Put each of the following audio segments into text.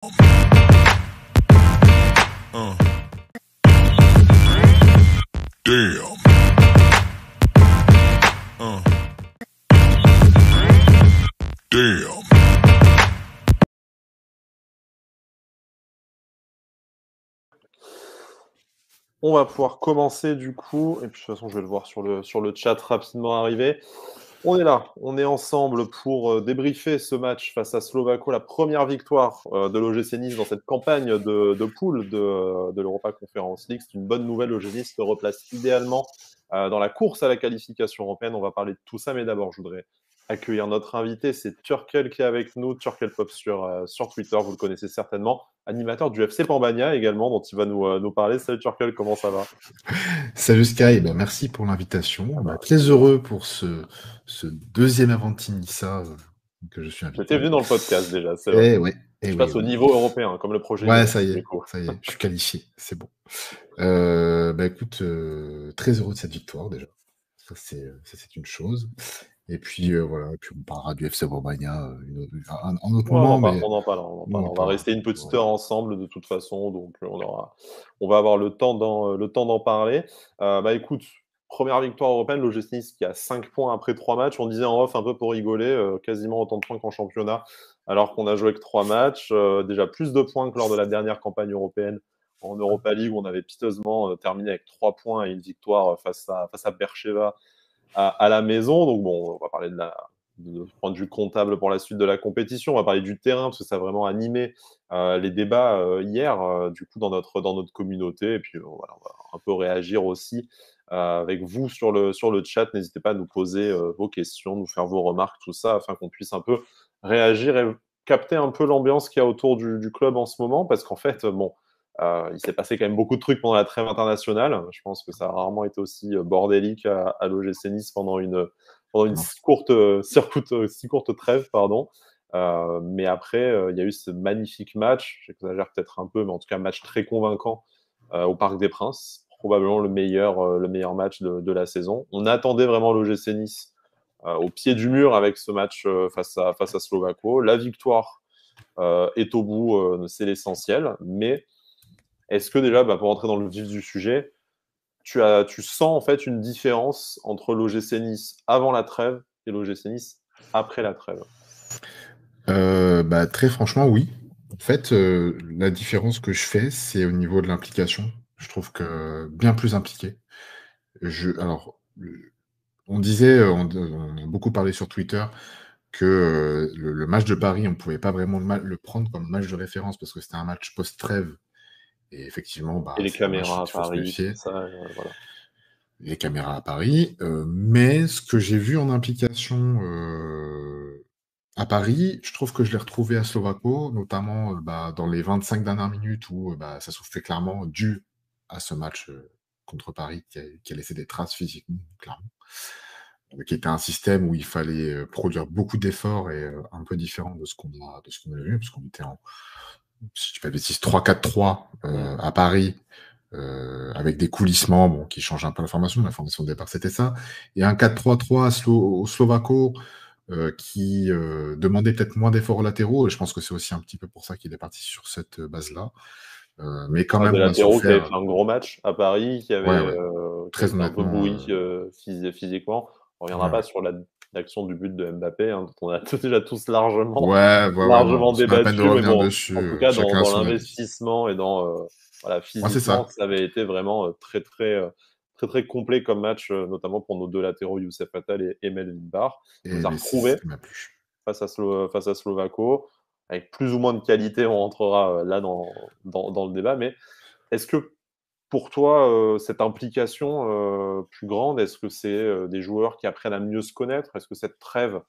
Uh. Damn. Damn. On va pouvoir commencer du coup, et puis de toute façon je vais le voir sur le chat rapidement arriver. On est là, on est ensemble pour débriefer ce match face à Slovako, la première victoire de l'OGC Nice dans cette campagne de poule de l'Europa Conference League. C'est une bonne nouvelle, l'OGC Nice se replace idéalement dans la course à la qualification européenne. On va parler de tout ça, mais d'abord je voudrais accueillir notre invité, c'est Turkel qui est avec nous, Turkel Pop sur Twitter, vous le connaissez certainement, animateur du FC Pambagna également, dont il va nous parler. Salut Turkel, comment ça va? Salut Sky, merci pour l'invitation. Très heureux pour ce deuxième Avantinissa que je suis invité. J'étais venu dans le podcast déjà, c'est vrai. Ouais, je passe au niveau européen, comme le projet. Ouais, ça y est, je suis qualifié, c'est bon. Écoute, très heureux de cette victoire déjà. Ça c'est une chose. Et puis voilà, et puis on parlera du FC Pambagna en autre moment. On en parle. On va rester une petite heure ensemble de toute façon, donc on va avoir le temps d'en parler. Écoute, première victoire européenne, l'OGC Nice qui a 5 points après 3 matchs. On disait en off un peu pour rigoler, quasiment autant de points qu'en championnat, alors qu'on a joué que 3 matchs. Déjà plus de points que lors de la dernière campagne européenne en Europa League, où on avait piteusement terminé avec 3 points et une victoire face à Bercheva à la maison. Donc bon, on va parler de point de vue comptable pour la suite de la compétition. On va parler du terrain, parce que ça a vraiment animé les débats hier, du coup, dans notre communauté. Et puis, voilà, on va un peu réagir aussi avec vous sur le chat. N'hésitez pas à nous poser vos questions, nous faire vos remarques, tout ça, afin qu'on puisse un peu réagir et capter un peu l'ambiance qu'il y a autour du club en ce moment. Parce qu'en fait, il s'est passé quand même beaucoup de trucs pendant la trêve internationale. Je pense que ça a rarement été aussi bordélique à l'OGC Nice pendant une si courte trêve, pardon. Mais après, il y a eu ce magnifique match, j'exagère peut-être un peu, mais en tout cas, match très convaincant au Parc des Princes. Probablement le meilleur match de la saison. On attendait vraiment l'OGC Nice au pied du mur avec ce match face à Slovako. La victoire est au bout, c'est l'essentiel. Mais est-ce que déjà, pour entrer dans le vif du sujet, tu sens en fait une différence entre l'OGC Nice avant la trêve et l'OGC Nice après la trêve? Très franchement, oui. En fait, la différence que je fais, c'est au niveau de l'implication. Je trouve que bien plus impliqué. On disait, on a beaucoup parlé sur Twitter que le match de Paris, on ne pouvait pas vraiment le prendre comme match de référence parce que c'était un match post-trêve. Et effectivement, Et les c'est un match caméras à qu'il faut se Paris, méfier. tout ça, voilà. Les caméras à Paris. Mais ce que j'ai vu en implication à Paris, je trouve que je l'ai retrouvé à Slovako, notamment dans les 25 dernières minutes où ça soufflait clairement dû à ce match contre Paris qui a laissé des traces physiquement, clairement. Qui était un système où il fallait produire beaucoup d'efforts et un peu différent de ce qu'on a vu, parce qu'on était en, si je dis pas de bêtises, 3-4-3 à Paris, avec des coulissements qui changent un peu la formation. La formation de départ, c'était ça. Et un 4-3-3 au Slovako qui demandait peut-être moins d'efforts latéraux. Et je pense que c'est aussi un petit peu pour ça qu'il est parti sur cette base-là. Mais quand même, Des on a latéraux qui avaient souffert. fait un gros match à Paris, qui avaient Très été un peu honnêtement, bouillis physiquement. On ne reviendra pas ouais. sur l'action du but de Mbappé, dont on a déjà tous largement Non, c'est pas la peine de débattu. Mais revenir bon, en tout dessus. cas, Chacun a dans son avis. l'investissement et dans Ouais, c'est physiquement, ça. ça avait été vraiment très complet comme match, notamment pour nos deux latéraux, Youssef Attal et Melvin Barr. On Et les a mais c'est ce retrouvés qui m'a plu. face à Slovako, avec plus ou moins de qualité. On rentrera là dans le débat. Mais est-ce que pour toi, cette implication plus grande, est-ce que c'est des joueurs qui apprennent à mieux se connaître? Est-ce que cette trêve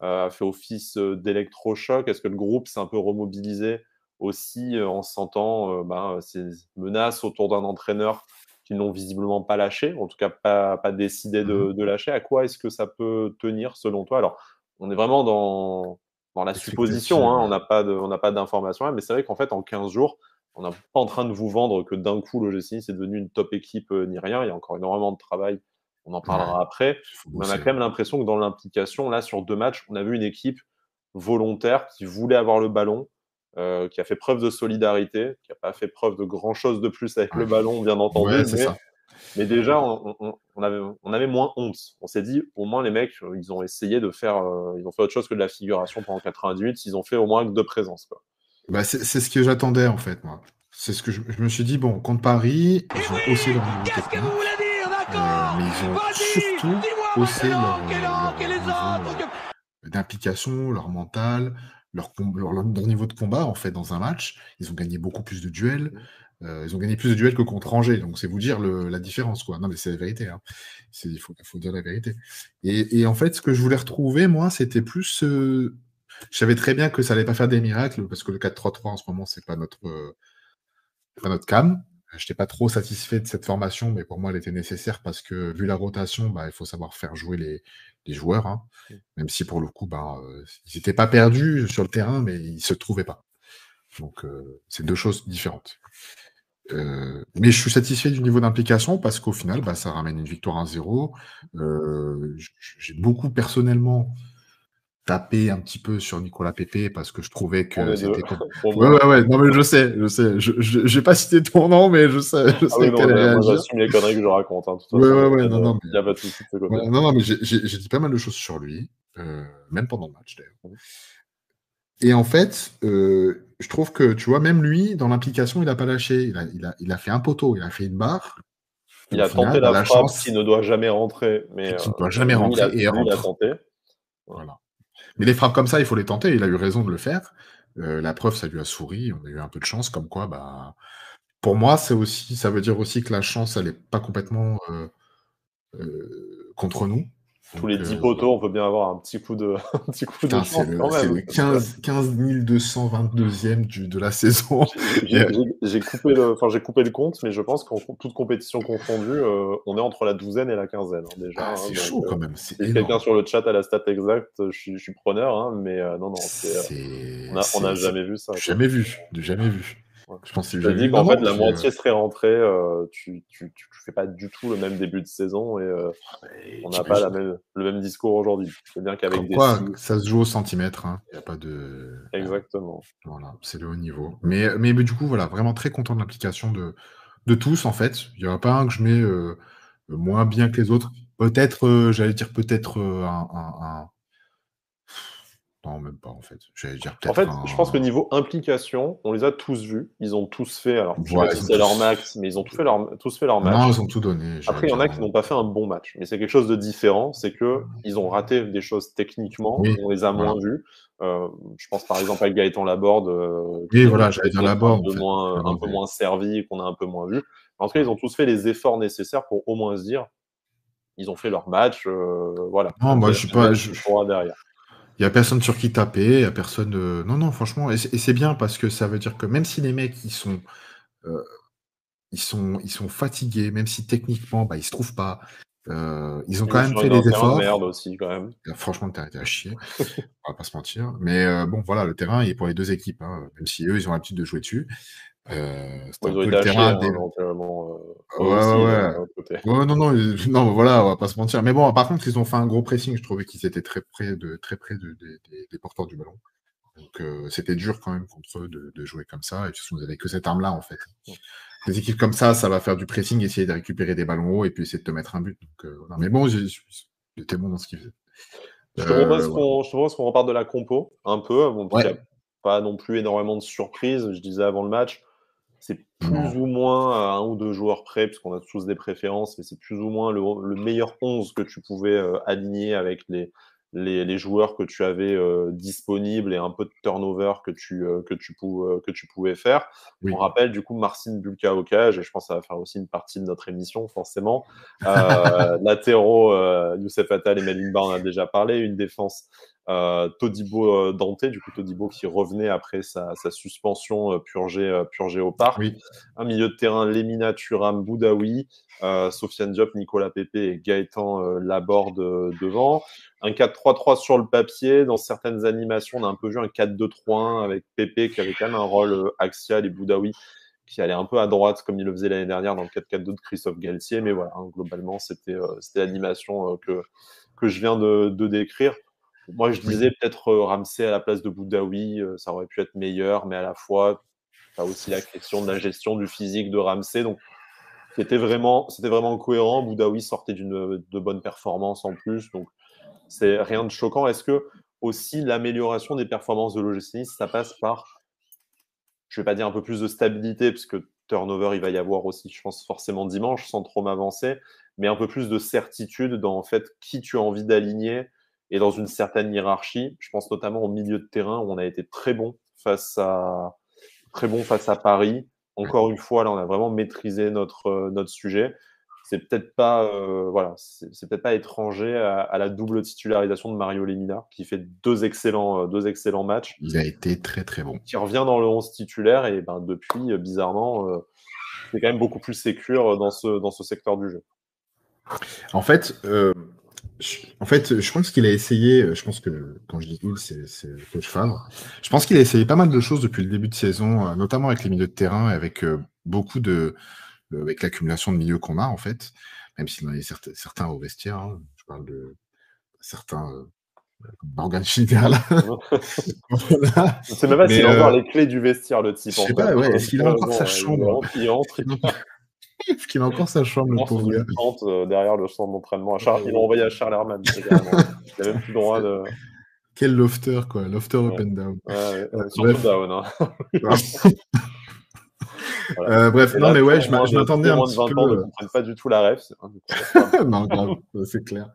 a fait office d'électrochoc? Est-ce que le groupe s'est un peu remobilisé aussi en sentant ces menaces autour d'un entraîneur qui n'ont visiblement pas lâché, en tout cas pas décidé de lâcher? À quoi est-ce que ça peut tenir selon toi? Alors, on est vraiment dans la supposition, hein, Expectative. on n'a pas d'informations, mais c'est vrai qu'en fait, en 15 jours, on n'est pas en train de vous vendre que d'un coup, l'OGC Nice est devenu une top équipe ni rien. Il y a encore énormément de travail. On en Ouais, parlera après. il faut Mais on a bosser. quand même l'impression que dans l'implication, là, sur 2 matchs, on a vu une équipe volontaire qui voulait avoir le ballon, qui a fait preuve de solidarité, qui n'a pas fait preuve de grand-chose de plus avec le ballon, bien entendu, Ouais, c'est ça. mais déjà, on avait moins honte. On s'est dit, au moins, les mecs, ils ont essayé de faire, ils ont fait autre chose que de la figuration pendant 90 minutes, ils ont fait au moins acte de présence, quoi. Bah, c'est ce que j'attendais, en fait, moi. C'est ce que je me suis dit, bon, contre Paris, ils ont haussé leur niveau technique, mais ils ont surtout haussé leur niveau d'implication, leur mental, leur niveau de combat, en fait, dans un match. Ils ont gagné beaucoup plus de duels. Ils ont gagné plus de duels que contre Angers, donc c'est vous dire la différence, quoi. Non, mais c'est la vérité, hein. Il faut dire la vérité. Et en fait, ce que je voulais retrouver, moi, c'était plus... Je savais très bien que ça allait pas faire des miracles, parce que le 4-3-3, en ce moment, c'est pas notre cam. Je n'étais pas trop satisfait de cette formation, mais pour moi, elle était nécessaire parce que, vu la rotation, bah, il faut savoir faire jouer les joueurs, hein. Même si, pour le coup, ils n'étaient pas perdus sur le terrain, mais ils se trouvaient pas. Donc, c'est deux choses différentes. Mais je suis satisfait du niveau d'implication parce qu'au final, ça ramène une victoire 1-0. J'ai beaucoup, personnellement, tapé un petit peu sur Nicolas Pepe parce que je trouvais On que est deux, c'était comme... au moins. Ouais. Non, mais je sais. Je n'ai pas cité ton nom, mais je sais Ah oui, que non, tu allais moi, réagir. j'assume les conneries que je raconte, hein. De toute Ouais, façon, non, il n'y a pas de souci de ce côté. ouais, non, mais j'ai dit pas mal de choses sur lui, même pendant le match, d'ailleurs. Et en fait, je trouve que, tu vois, même lui, dans l'implication, il n'a pas lâché. Il a fait un poteau, il a fait une barre. Et Il au a final, tenté la la frappe chance, qui ne doit jamais rentrer, mais et qui ne doit jamais lui, rentrer, et il a rentre. tenté. Voilà. Mais les frappes comme ça, il faut les tenter. Il a eu raison de le faire. La preuve, ça lui a souri. On a eu un peu de chance, comme quoi, pour moi, ça veut dire aussi que la chance, elle n'est pas complètement contre nous. Tous les Donc, 10 poteaux, on peut bien avoir un petit coup de, un petit coup de putain, chance quand c'est même. le 15 222e de la saison. J'ai coupé le compte, mais je pense qu'en toute compétition confondue, on est entre la douzaine et la quinzaine, hein, déjà. Ah, Hein, c'est donc, chaud quand même, c'est si quelqu'un énorme. sur le chat a la stat exacte, je suis preneur, hein, mais non, on n'a jamais vu ça, quoi. jamais vu, jamais vu. Ouais. Je pense que Je j'ai te dis vu. qu'en Non, fait, non, la moitié serait rentrée, tu fais pas du tout le même début de saison et on n'a pas le même discours aujourd'hui. C'est bien qu'avec Comme des quoi, six. ça se joue au centimètre, hein. Il n'y a pas de. Exactement. Voilà, c'est le haut niveau. Mais du coup, voilà, vraiment très content de l'implication de tous, en fait. Il n'y en a pas un que je mets moins bien que les autres. Peut-être, j'allais dire peut-être non, même pas, en fait. J'allais dire En peut-être fait, je pense que niveau implication, on les a tous vus. Ils ont tous fait, alors je sais pas Voilà, si ils ont c'est leur tous. max, mais ils ont tous fait leur Non, match. ils ont tout donné, j'allais Après, il y en dire. a qui n'ont pas fait un bon match, mais c'est quelque chose de différent. C'est que ils ont raté des choses techniquement, Oui, on les a voilà. moins vus. Je pense par exemple à Gaëtan Laborde, Oui, qui est voilà, j'allais dire peut-être Laborde, en fait. un peu moins servi et qu'on a un peu moins vu. En tout cas, ils ont tous fait les efforts nécessaires pour au moins se dire, ils ont fait leur match, voilà. Non, moi, je suis pas. Advienne ce qu'il pourra derrière. Il y a personne sur qui taper, il y a personne. Non, franchement, et c'est bien parce que ça veut dire que même si les mecs euh, ils sont fatigués, même si techniquement ils se trouvent pas, ils ont Ils quand jouent même sur fait un les terrain de merde efforts. aussi, quand même. Franchement, le terrain était à chier, on va pas se mentir. Mais bon, voilà, le terrain il est pour les deux équipes, hein, même si eux ils ont l'habitude de jouer dessus. C'était Bon, un ils ont peu été le à chier, terrain hein, des. donc bon, eux Ouais, aussi, ouais. d'un autre côté. Ouais, non, non, voilà, on va pas se mentir. Mais bon, par contre, ils ont fait un gros pressing. Je trouvais qu'ils étaient très près des porteurs du ballon. Donc, c'était dur quand même contre eux de jouer comme ça. Et puis, vous n'avez que cette arme-là, en fait. Des équipes comme ça va faire du pressing, essayer de récupérer des ballons hauts et puis essayer de te mettre un but. Donc, voilà. Mais bon, j'étais bon dans ce qu'ils faisaient. Je te propose Voilà. qu'on reparte de la compo, un peu, bon, parce qu'il Ouais. n'y a pas non plus énormément de surprises. Je disais avant le match, c'est plus Non. ou moins à un ou deux joueurs près, puisqu'on a tous des préférences, mais c'est plus ou moins le meilleur 11 que tu pouvais aligner avec les joueurs que tu avais disponibles et un peu de turnover que tu pouvais faire. Oui. On rappelle du coup Marcin Bulka au cage, et je pense que ça va faire aussi une partie de notre émission, forcément. Latéraux, Youssef Attal et Melvin Barr, on a déjà parlé. Une défense, Todibo Dante, du coup Todibo qui revenait après sa suspension purgée au parc. Oui. Un milieu de terrain, Lemina Thuram Boudaoui, Sofiane Diop, Nicolas Pepe et Gaëtan Laborde devant. Un 4-3-3 sur le papier. Dans certaines animations, on a un peu vu un 4-2-3-1 avec Pepe qui avait quand même un rôle axial et Boudaoui qui allait un peu à droite comme il le faisait l'année dernière dans le 4-4-2 de Christophe Galtier. Mais voilà, hein, globalement, c'était l'animation que je viens de décrire. moi, je disais peut-être Ramsey à la place de Boudaoui, ça aurait pu être meilleur, mais à la fois, tu as aussi la question de la gestion du physique de Ramsey. Donc, c'était vraiment cohérent. Boudaoui sortait de bonnes performances en plus. Donc, c'est rien de choquant. Est-ce que aussi l'amélioration des performances de l'OGC Nice, ça passe par, je ne vais pas dire un peu plus de stabilité, parce que turnover, il va y avoir aussi, je pense, forcément dimanche, sans trop m'avancer, mais un peu plus de certitude dans en fait qui tu as envie d'aligner et dans une certaine hiérarchie. Je pense notamment au milieu de terrain où on a été très bon face à Paris. Encore une fois, là, on a vraiment maîtrisé notre sujet. C'est peut-être pas, c'est peut-être pas étranger à la double titularisation de Mario Lemina, qui fait deux excellents matchs. Il a été très très bon. Qui revient dans le 11 titulaire et ben, depuis, bizarrement, c'est quand même beaucoup plus sécure dans ce secteur du jeu. En fait, je pense qu'il a essayé, je pense que quand je dis il, c'est le coach Favre. Je pense qu'il a essayé pas mal de choses depuis le début de saison, notamment avec les milieux de terrain et avec beaucoup avec l'accumulation de milieux qu'on a, en fait, même s'il y en a certains au vestiaire. Hein. Je parle de certains Morgan Schneider là. Voilà. Je ne sais même pas s'il a encore les clés du vestiaire, le type. Je sais pas, ouais, est-ce qu'il a encore sa chambre? Est-ce qu'il a encore sa chambre, le pauvre gars? Derrière le centre d'entraînement. Il l'a envoyé à Charles Herman. Il n'a même plus le droit de... Quel lofter, quoi. Lofter up and down. Surtout down. Hein. Voilà. Bref, non, mais ouais, je m'attendais un petit peu... ne comprennent pas du tout la ref. Non, grave, c'est clair.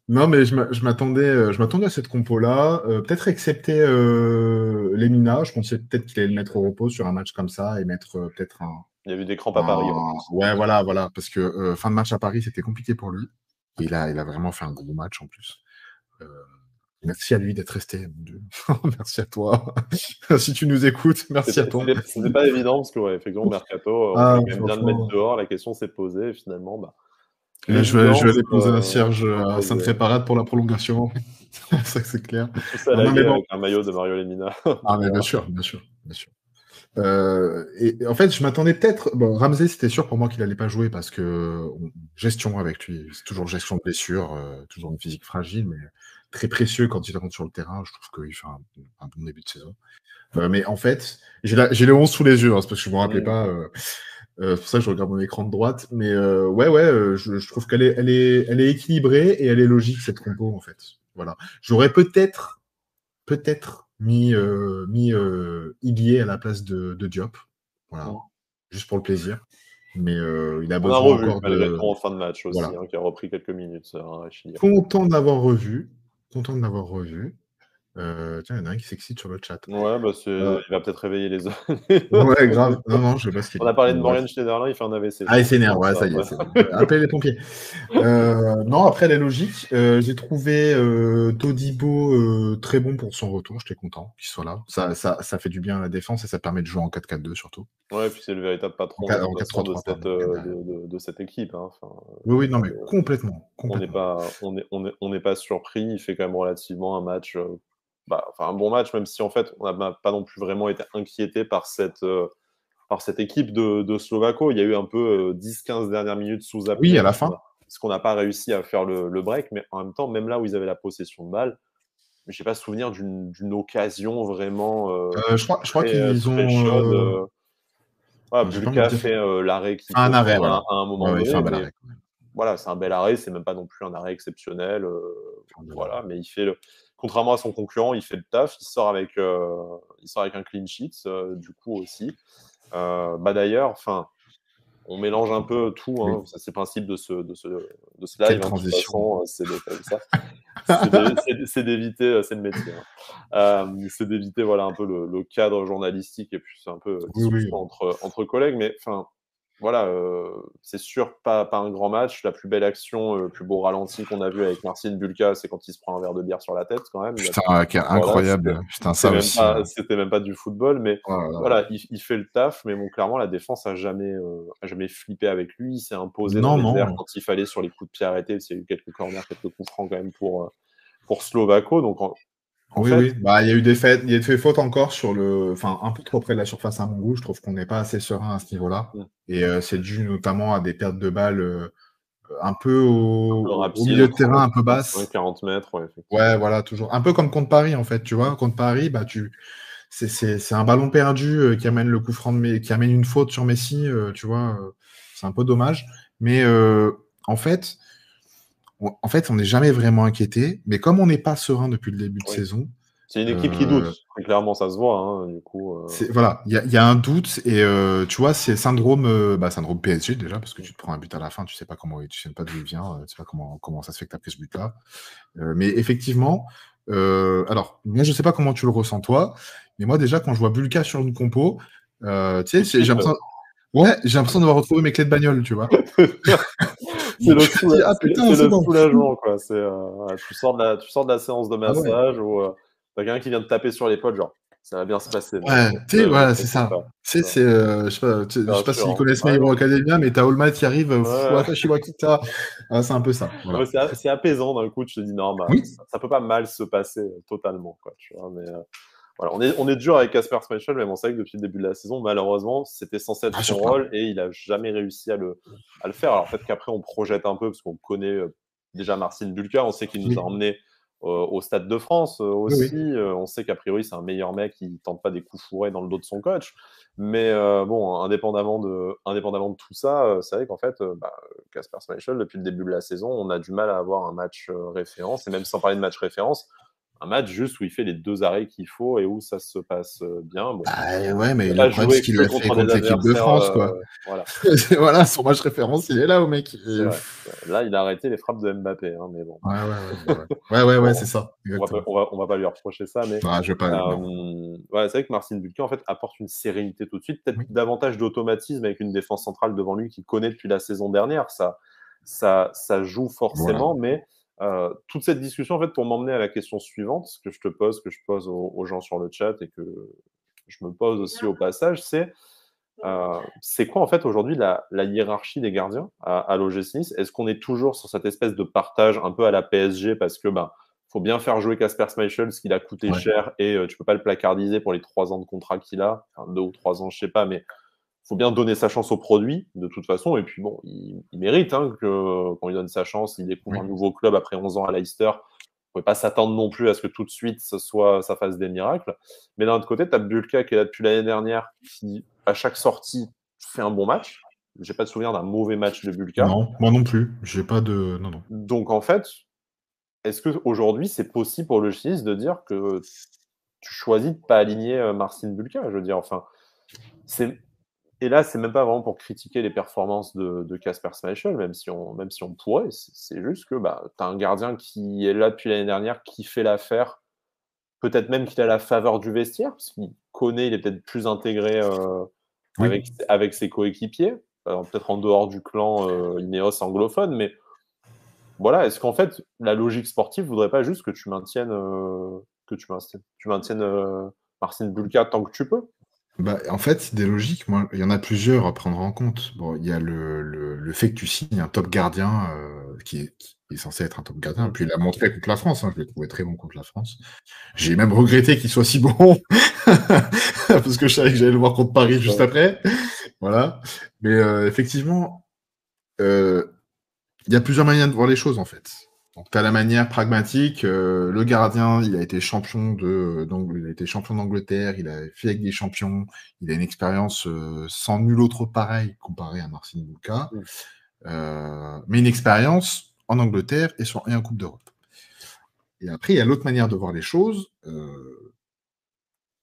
Non, mais je m'attendais à cette compo-là. Peut-être excepté Lemina. Je pensais peut-être qu'il allait le mettre au repos sur un match comme ça et mettre peut-être un... Il y a eu des crampes à Paris. Ouais, voilà. Parce que fin de match à Paris, c'était compliqué pour lui. Et il a vraiment fait un gros match en plus. Merci à lui d'être resté, mon Dieu. Merci à toi. Si tu nous écoutes, merci à toi. Ce n'est pas évident parce que, ouais, effectivement, Mercato, on peut quand même bien le mettre dehors. La question s'est posée et finalement, bah. Je vais aller poser un cierge à Sainte-Réparade pour la prolongation. Ça, c'est clair. Tout ça avec un maillot de Mario Lemina. Ah, mais bien sûr. Et en fait, je m'attendais peut-être. Bon, Ramsey, c'était sûr pour moi qu'il n'allait pas jouer parce que gestion avec lui, c'est toujours gestion de blessure, toujours une physique fragile, mais très précieux quand il rentre sur le terrain. Je trouve qu'il fait un bon début de saison. Mais en fait, j'ai les 11 sous les yeux, hein, c'est parce que je ne me rappelais pas. C'est pour ça que je regarde mon écran de droite. Mais je trouve qu'elle est équilibrée et elle est logique, cette compo, en fait. Voilà. J'aurais peut-être mis Ilié à la place de Diop. Voilà. Juste pour le plaisir. Mais il a besoin encore malgré tout en fin de match aussi, voilà. Qui a repris quelques minutes. Content de l'avoir revu. Tiens, il y en a un qui s'excite sur le chat. Ouais, bah il va peut-être réveiller les autres. Ouais, grave. Non, je sais pas ce qu'il dit. On a parlé de Morgan Schneiderlin, il fait un AVC. Ah, il s'énerve, ouais, ça y est. Appelez les pompiers. Non, après, elle est logique. J'ai trouvé Todibo très bon pour son retour. J'étais content qu'il soit là. Ça fait du bien à la défense et ça permet de jouer en 4-4-2 surtout. Ouais, et puis c'est le véritable patron de cette équipe. Hein. Enfin, oui, non, mais complètement. On n'est pas surpris. Il fait quand même relativement un match... un bon match, même si en fait on n'a pas non plus vraiment été inquiété par cette équipe de Slovako. Il y a eu un peu 10-15 dernières minutes sous appel. Oui, à la fin. Parce qu'on n'a pas réussi à faire le break, mais en même temps, même là où ils avaient la possession de balle, je n'ai pas souvenir d'une occasion vraiment. Je crois qu'ils ont. Bulka fait l'arrêt qui un arrêt, à un moment donné. Il fait un bel arrêt. Voilà, c'est un bel arrêt, c'est même pas non plus un arrêt exceptionnel. Voilà, mais il fait contrairement à son concurrent, il fait le taf, il sort avec un clean sheet, du coup aussi. D'ailleurs, on mélange un peu tout, hein. Oui. C'est le principe de ce live. Quelle transition. C'est d'éviter, c'est le métier. Hein. C'est d'éviter un peu le cadre journalistique et puis c'est un peu discussion entre collègues, mais voilà, c'est sûr, pas un grand match. La plus belle action, le plus beau ralenti qu'on a vu avec Marcin Bulka, c'est quand il se prend un verre de bière sur la tête, quand même. Putain, incroyable. Putain, ça aussi. C'était même pas du football, mais voilà, il fait le taf. Mais bon, clairement, la défense a jamais flippé avec lui. Il s'est imposé dans les airs quand il fallait sur les coups de pied arrêtés. Il y a eu quelques corners, quelques coups francs quand même pour Slovako. Donc, oui. Il y a eu des fautes encore un peu trop près de la surface à mon goût. Je trouve qu'on n'est pas assez serein à ce niveau-là. Et c'est dû notamment à des pertes de balles un peu au rapide, milieu de terrain, un peu basse. 40 mètres, ouais, effectivement. Ouais, voilà, toujours. Un peu comme contre Paris, en fait, tu vois. Contre Paris, bah, c'est un ballon perdu qui amène le coup franc qui amène une faute sur Messi, tu vois. C'est un peu dommage. Mais en fait, on n'est jamais vraiment inquiété. Mais comme on n'est pas serein depuis le début de Oui. saison, C'est une équipe qui doute. Très clairement, ça se voit. Hein, du coup, voilà, il y a un doute et tu vois, c'est syndrome PSG déjà parce que tu te prends un but à la fin, tu sais pas d'où il vient, tu sais pas comment ça se fait que tu as pris ce but-là. Mais effectivement, alors moi je sais pas comment tu le ressens toi, mais moi déjà quand je vois Bulka sur une compo, tu sais, j'ai l'impression d'avoir retrouvé mes clés de bagnole, tu vois. C'est le, Je me dis, ah putain, c'est bon. soulagement, quoi. Tu sors de la séance de Ah ouais. massage ou t'as quelqu'un qui vient de taper sur l'épaule, genre, ça va bien se passer. Ouais, tu sais, voilà, c'est ça. Tu sais, je sais pas s'ils connaissent My Hero Academia, mais t'as All Might qui arrive, Watashi wa Kita. Ah, c'est un peu ça. Voilà. C'est apaisant d'un coup, tu te dis, non, bah, Oui. ça peut pas mal se passer totalement, quoi, tu vois, mais voilà, on est dur avec Casper Schmeichel, mais on sait que depuis le début de la saison, malheureusement, c'était censé être son rôle et il a jamais réussi à le faire. Alors peut-être qu'après, on projette un peu, parce qu'on connaît déjà Marcin Bulka, on sait qu'il nous a emmenés au Stade de France aussi. Oui. On sait qu'a priori, c'est un meilleur mec, il tente pas des coups fourrés dans le dos de son coach. Mais bon, indépendamment de tout ça, c'est vrai qu'en fait, Casper Schmeichel, depuis le début de la saison, on a du mal à avoir un match référence, et même sans parler de match référence, un match juste où il fait les 2 arrêts qu'il faut et où ça se passe bien. Bon, ouais, mais le problème, c'est qu'il l'a fait contre l'équipe de France, quoi. Voilà. Voilà, son match référence, il est là, au mec. Là, il a arrêté les frappes de Mbappé, hein, mais bon. Ouais, c'est ça. On va pas lui reprocher ça, mais je vais pas. ouais, c'est vrai que Marcin Bulka, en fait, apporte une sérénité tout de suite, peut-être davantage d'automatisme avec une défense centrale devant lui qu'il connaît depuis la saison dernière. Ça joue forcément, mais toute cette discussion, en fait, pour m'emmener à la question suivante, que je pose aux gens sur le chat et que je me pose aussi au passage, c'est quoi, en fait, aujourd'hui, la hiérarchie des gardiens à l'OGC Nice? Est-ce qu'on est toujours sur cette espèce de partage un peu à la PSG parce que faut bien faire jouer Casper Schmeichel, ce qu'il a coûté cher, et tu peux pas le placardiser pour les 3 ans de contrat qu'il a, enfin 2 ou 3 ans, je sais pas, mais faut bien donner sa chance au produit, de toute façon. Et puis bon, il mérite que qu'on lui donne sa chance. Il découvre un nouveau club après 11 ans à Leicester. On ne pouvait pas s'attendre non plus à ce que tout de suite, ça fasse des miracles. Mais d'un autre côté, tu as Bulka qui est là depuis l'année dernière, qui, à chaque sortie, fait un bon match. J'ai pas de souvenir d'un mauvais match de Bulka. Non, moi non plus. J'ai pas de... Non. Donc en fait, est-ce qu'aujourd'hui, c'est possible pour le Chinis de dire que tu choisis de pas aligner Marcin Bulka? Je veux dire, enfin, et là, c'est même pas vraiment pour critiquer les performances de Casper Schmeichel, même si on pourrait. C'est juste que tu as un gardien qui est là depuis l'année dernière, qui fait l'affaire. Peut-être même qu'il a la faveur du vestiaire, parce qu'il connaît, il est peut-être plus intégré avec ses coéquipiers, peut-être en dehors du clan Ineos anglophone, mais voilà, est-ce qu'en fait, la logique sportive voudrait pas juste que tu maintiennes Marcin Bulka tant que tu peux? En fait, des logiques, moi, il y en a plusieurs à prendre en compte. Bon, il y a le fait que tu signes un top gardien qui est censé être un top gardien. Puis il a montré contre la France, je l'ai trouvé très bon contre la France. J'ai même regretté qu'il soit si bon parce que je savais que j'allais le voir contre Paris juste après. Voilà. Mais effectivement, il y a plusieurs manières de voir les choses, en fait. Donc, tu as la manière pragmatique. Le gardien, il a été champion d'Angleterre, il a fait avec des champions, il a une expérience sans nul autre pareil comparé à Marcin Bulka. Mais une expérience en Angleterre et en Coupe d'Europe. Et après, il y a l'autre manière de voir les choses.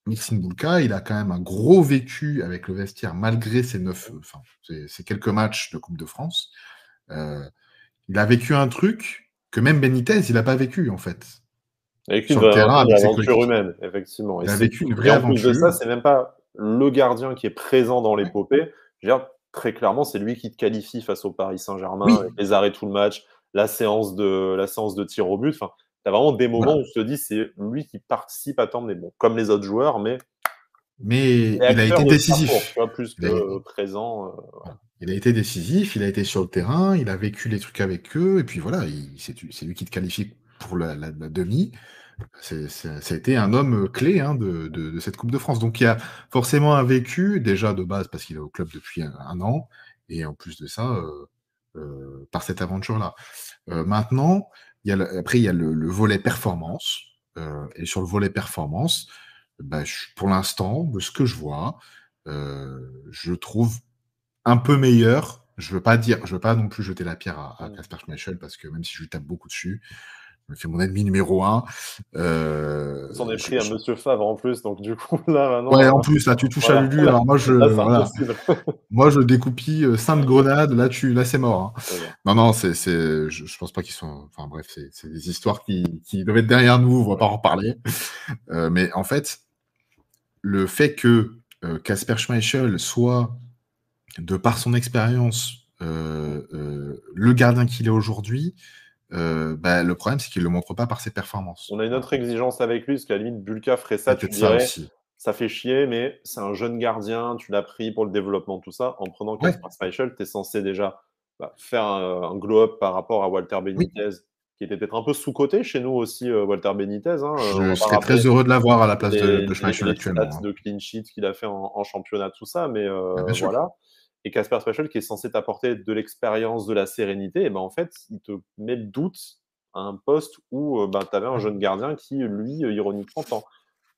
Marcin Bulka, il a quand même un gros vécu avec le vestiaire malgré ses quelques matchs de Coupe de France. Il a vécu un truc que même Benitez, il n'a pas vécu, en fait. Sur le terrain, avec aventure humaine, effectivement. Il a vécu une vraie aventure. En plus de ça, c'est même pas le gardien qui est présent dans l'épopée. Je veux dire, très clairement, c'est lui qui te qualifie face au Paris Saint-Germain, avec les arrêts tout le match, la séance de tir au but. Enfin, tu as vraiment des moments où on se dit c'est lui qui participe à t'emmener. Bon, comme les autres joueurs, mais il a été décisif. Parcours, plus que présent. Il a été décisif, il a été sur le terrain, il a vécu les trucs avec eux, et puis voilà, c'est lui qui te qualifie pour la demi. Ça a été un homme clé de cette Coupe de France. Donc il y a forcément un vécu, déjà de base, parce qu'il est au club depuis un an, et en plus de ça, par cette aventure-là. Maintenant, après, il y a le volet performance. Et sur le volet performance, bah, pour l'instant, de ce que je vois, je trouve un peu meilleur. Je veux pas non plus jeter la pierre à Kasper Schmeichel, parce que même si je lui tape beaucoup dessus, je me fais mon ennemi numéro 1. S'en est pris à Monsieur Favre en plus, donc du coup, là, maintenant... Ouais, en plus, là, tu touches à Lulu. Alors moi, moi, je découpille Sainte Grenade. Là, c'est mort. Hein. Non, je pense pas qu'ils sont... Enfin bref, c'est des histoires qui doivent être derrière nous. On va pas en reparler. Mais en fait, le fait que Kasper Schmeichel soit, de par son expérience, le gardien qu'il est aujourd'hui, bah, le problème, c'est qu'il le montre pas par ses performances. On a une autre exigence avec lui, parce qu'à la limite, Bulka ferait ça, tu dirais, ça fait chier, mais c'est un jeune gardien, tu l'as pris pour le développement, tout ça. En prenant Kasper Schmeichel, tu es censé déjà faire un glow-up par rapport à Walter Benitez, qui était peut-être un peu sous-coté chez nous aussi, Walter Benitez. Hein, je serais très heureux de l'avoir à la place de Schmeichel actuellement. Les stats de clean sheet qu'il a fait en championnat, tout ça, mais voilà. Et Kasper Schmeichel, qui est censé t'apporter de l'expérience, de la sérénité, et ben en fait, il te met le doute à un poste où tu avais un jeune gardien qui, lui, ironiquement,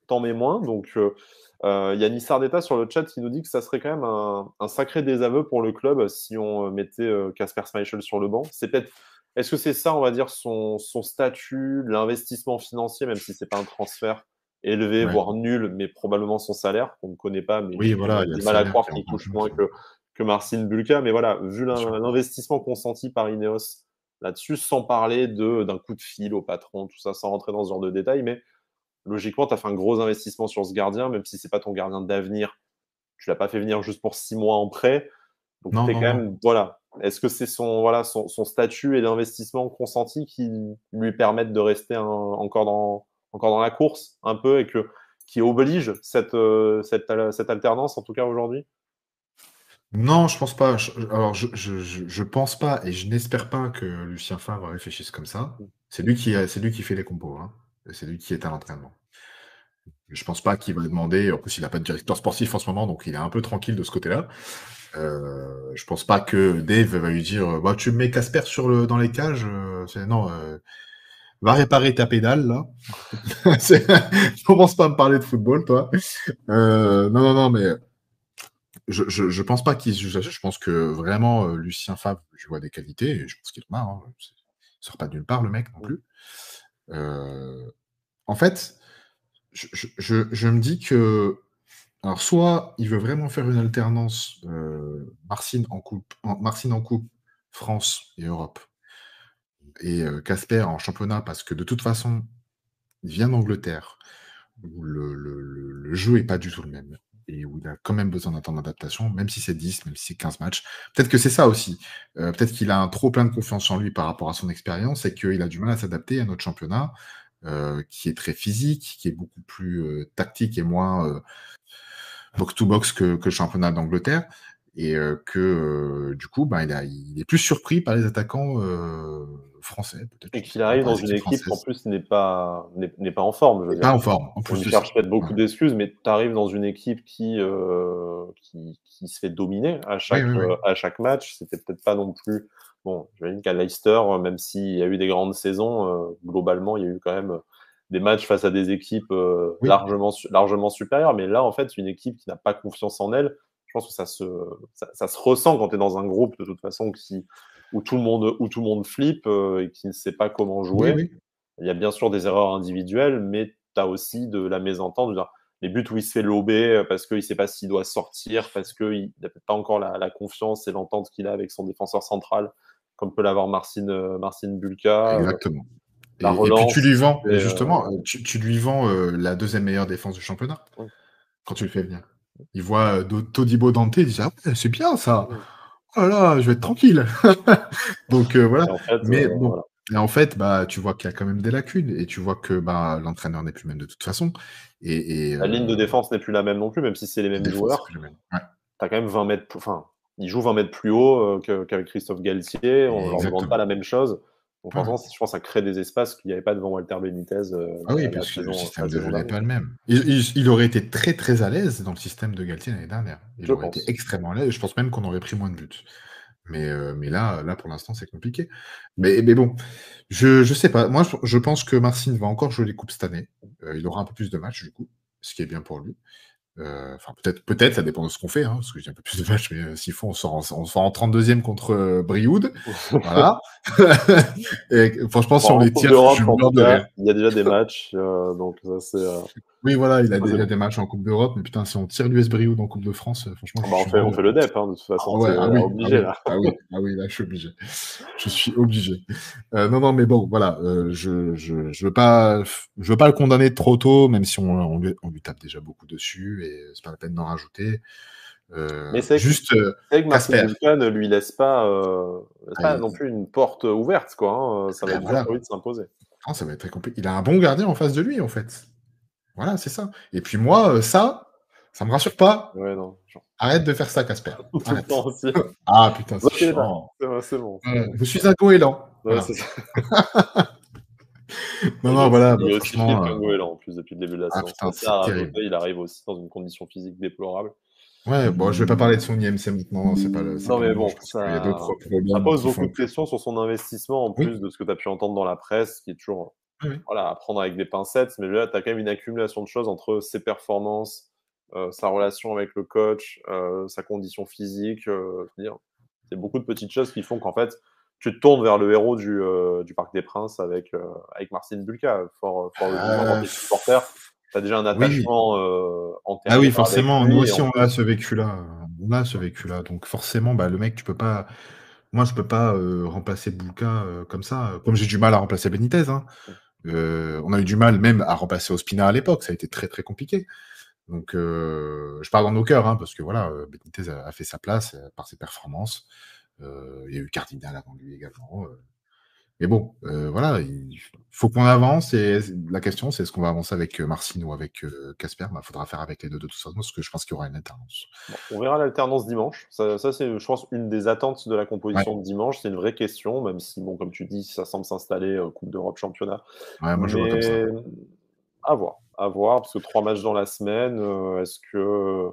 t'en met moins. Donc, il y a Nissardetta sur le chat qui nous dit que ça serait quand même un sacré désaveu pour le club si on mettait Kasper Schmeichel sur le banc. Est-ce que c'est ça, on va dire, son statut, l'investissement financier, même si c'est pas un transfert élevé, voire nul, mais probablement son salaire, qu'on ne connaît pas, mais j'ai du mal à croire qu'il touche moins que Marcin Bulka. Mais voilà, vu l'investissement consenti par Ineos là-dessus, sans parler d'un coup de fil au patron, tout ça, sans rentrer dans ce genre de détails, mais logiquement, tu as fait un gros investissement sur ce gardien, même si c'est pas ton gardien d'avenir. Tu l'as pas fait venir juste pour 6 mois en prêt. Donc, tu es quand même... Voilà. Est-ce que c'est son statut et l'investissement consenti qui lui permettent de rester encore dans la course, un peu, et qui oblige cette alternance, en tout cas aujourd'hui? Non, je pense pas. Je pense pas, et je n'espère pas que Lucien Favre réfléchisse comme ça. C'est lui qui fait les compos. Hein. C'est lui qui est à l'entraînement. Je pense pas qu'il va demander. En plus, il n'a pas de directeur sportif en ce moment, donc il est un peu tranquille de ce côté-là. Je pense pas que Dave va lui dire bah, tu mets Casper dans les cages. Non, va réparer ta pédale là. Commence pas à me parler de football, toi. Non, mais je pense pas qu'il juge. Je pense que vraiment Lucien Favre, je vois des qualités, et je pense qu'il en a. Hein. Il sort pas de nulle part, le mec, non plus. En fait, je me dis que alors, soit il veut vraiment faire une alternance Marcin en coupe, France et Europe, et Casper en championnat, parce que de toute façon, il vient d'Angleterre, où le jeu n'est pas du tout le même, et où il a quand même besoin d'un temps d'adaptation, même si c'est 10, même si c'est 15 matchs. Peut-être que c'est ça aussi. Peut-être qu'il a un trop plein de confiance en lui par rapport à son expérience, et qu'il a du mal à s'adapter à notre championnat, qui est très physique, qui est beaucoup plus tactique et moins box-to-box que le championnat d'Angleterre, et que du coup, il est plus surpris par les attaquants français, peut-être. Et qu'il arrive dans une équipe qui en plus n'est pas en forme. N'est pas en forme. En plus, on lui cherche peut-être beaucoup d'excuses, mais tu arrives dans une équipe qui se fait dominer à chaque match. C'était peut-être pas non plus... Bon, j'imagine qu'à Leicester, même s'il y a eu des grandes saisons, globalement, il y a eu quand même des matchs face à des équipes largement supérieures. Mais là, en fait, une équipe qui n'a pas confiance en elle, je pense que ça se ressent quand tu es dans un groupe, de toute façon, où tout le monde flippe et qui ne sait pas comment jouer. Il y a bien sûr des erreurs individuelles, mais tu as aussi de la mésentente. Les buts où il se fait lober parce qu'il ne sait pas s'il doit sortir, parce qu'il n'a peut-être pas encore la confiance et l'entente qu'il a avec son défenseur central, comme peut l'avoir Marcin Bulka. Exactement. Et puis tu lui vends, justement, tu lui vends la deuxième meilleure défense du championnat quand tu le fais venir. Il voit Todibo Dante, il dit c'est bien ça. Oh là là, je vais être tranquille. Donc voilà. Et en fait, tu vois qu'il y a quand même des lacunes, et tu vois que l'entraîneur n'est plus le même de toute façon. La ligne de défense n'est plus la même non plus, même si c'est les mêmes joueurs. Tu as quand même 20 mètres. Enfin, il joue 20 mètres plus haut qu'avec Christophe Galtier. On ne leur demande pas la même chose. Donc, je pense que ça crée des espaces qu'il n'y avait pas devant Walter Benitez. Parce que le système de jeu n'est pas le même. Il aurait été très très à l'aise dans le système de Galtier l'année dernière. Il aurait été extrêmement à l'aise. Je pense même qu'on aurait pris moins de buts. Mais là, pour l'instant, c'est compliqué. Mais bon, je sais pas. Moi, je pense que Marcin va encore jouer les coupes cette année. Il aura un peu plus de matchs, du coup, ce qui est bien pour lui. Enfin, peut-être, ça dépend de ce qu'on fait, hein, parce que j'ai un peu plus de matchs, mais s'il faut, on sort en 32e contre Brioude. Voilà. Et franchement, si on En les Coupe tire, d'Europe, je en tout meurs de cas, rire. il y a déjà des matchs, donc ça c'est. Oui, voilà, il a Ça, c'est déjà bon. des matchs en Coupe d'Europe, mais putain, si on tire l'US Brioude en Coupe de France, franchement, Ah je bah, suis mort on de fait le rire. DEP, hein, de toute Ah façon, ouais, c'est ah oui, ah obligé oui, là. ah oui, ah oui, là, je suis obligé. Je suis obligé. Non, mais bon, voilà, je veux pas le condamner trop tôt, même si on lui tape déjà beaucoup dessus, et c'est pas la peine d'en rajouter. Mais c'est Juste, vrai que Marcin Casper. Bulka ne lui laisse pas Ah, non plus une porte ouverte, quoi. Hein. Ça va bah, être dur voilà. pour lui de s'imposer. Non, ça va être très compliqué. Il a un bon gardien en face de lui, en fait. Voilà, c'est ça. Et puis moi, ça me rassure pas. Ouais, non. Arrête de faire ça, Casper. Tout le Arrête. temps aussi. Ah putain, c'est Ok, là. chiant. C'est bon, c'est Ouais, bon. je suis un goéland. Ouais, Voilà. c'est ça. Non, non, voilà, Il bah, est aussi fit franchement. qu'un goéland en plus depuis le début de la Ah saison. putain, C'est ça c'est à terrible. rajouter, il arrive aussi dans une condition physique déplorable. Ouais, bon, je vais pas parler de son IMC maintenant, c'est pas Non, le mais moment. bon, Je pense qu'il y a d'autres ça problèmes pose qui beaucoup font de que. questions sur son investissement en Oui, plus de ce que tu as pu entendre dans la presse, qui est toujours oui, oui. voilà, à prendre avec des pincettes. Mais là, tu as quand même une accumulation de choses entre ses performances, sa relation avec le coach, sa condition physique. C'est beaucoup de petites choses qui font qu'en fait, tu te tournes vers le héros du Parc des Princes avec Marcin Bulka. Fort logiquement, quand Euh, tu es supporter, tu as déjà un oui. attachement Ah oui, antérieur avec forcément, nous lui. Et aussi en on a plus, ce vécu-là. On a ce vécu-là. Donc forcément, bah, le mec, tu peux pas. Moi, je peux pas remplacer Bulka comme ça. Comme j'ai du mal à remplacer Benitez. Hein. On a eu du mal même à remplacer Ospina à l'époque. Ça a été très très compliqué. Donc je parle dans nos cœurs, hein, parce que voilà, Benitez a fait sa place par ses performances. Il y a eu Cardinal avant lui également. Mais bon, voilà, il faut qu'on avance et la question, c'est est-ce qu'on va avancer avec Marcin ou avec Casper? Bah, faudra faire avec les deux de toute façon, parce que je pense qu'il y aura une alternance. bon, on verra l'alternance dimanche. Ça c'est, je pense, une des attentes de la Ouais, composition de dimanche. C'est une vraie question, même si, bon, comme tu dis, ça semble s'installer Coupe d'Europe, championnat. ouais, moi je vois comme ça. Mais à voir, parce que 3 matchs dans la semaine, est-ce que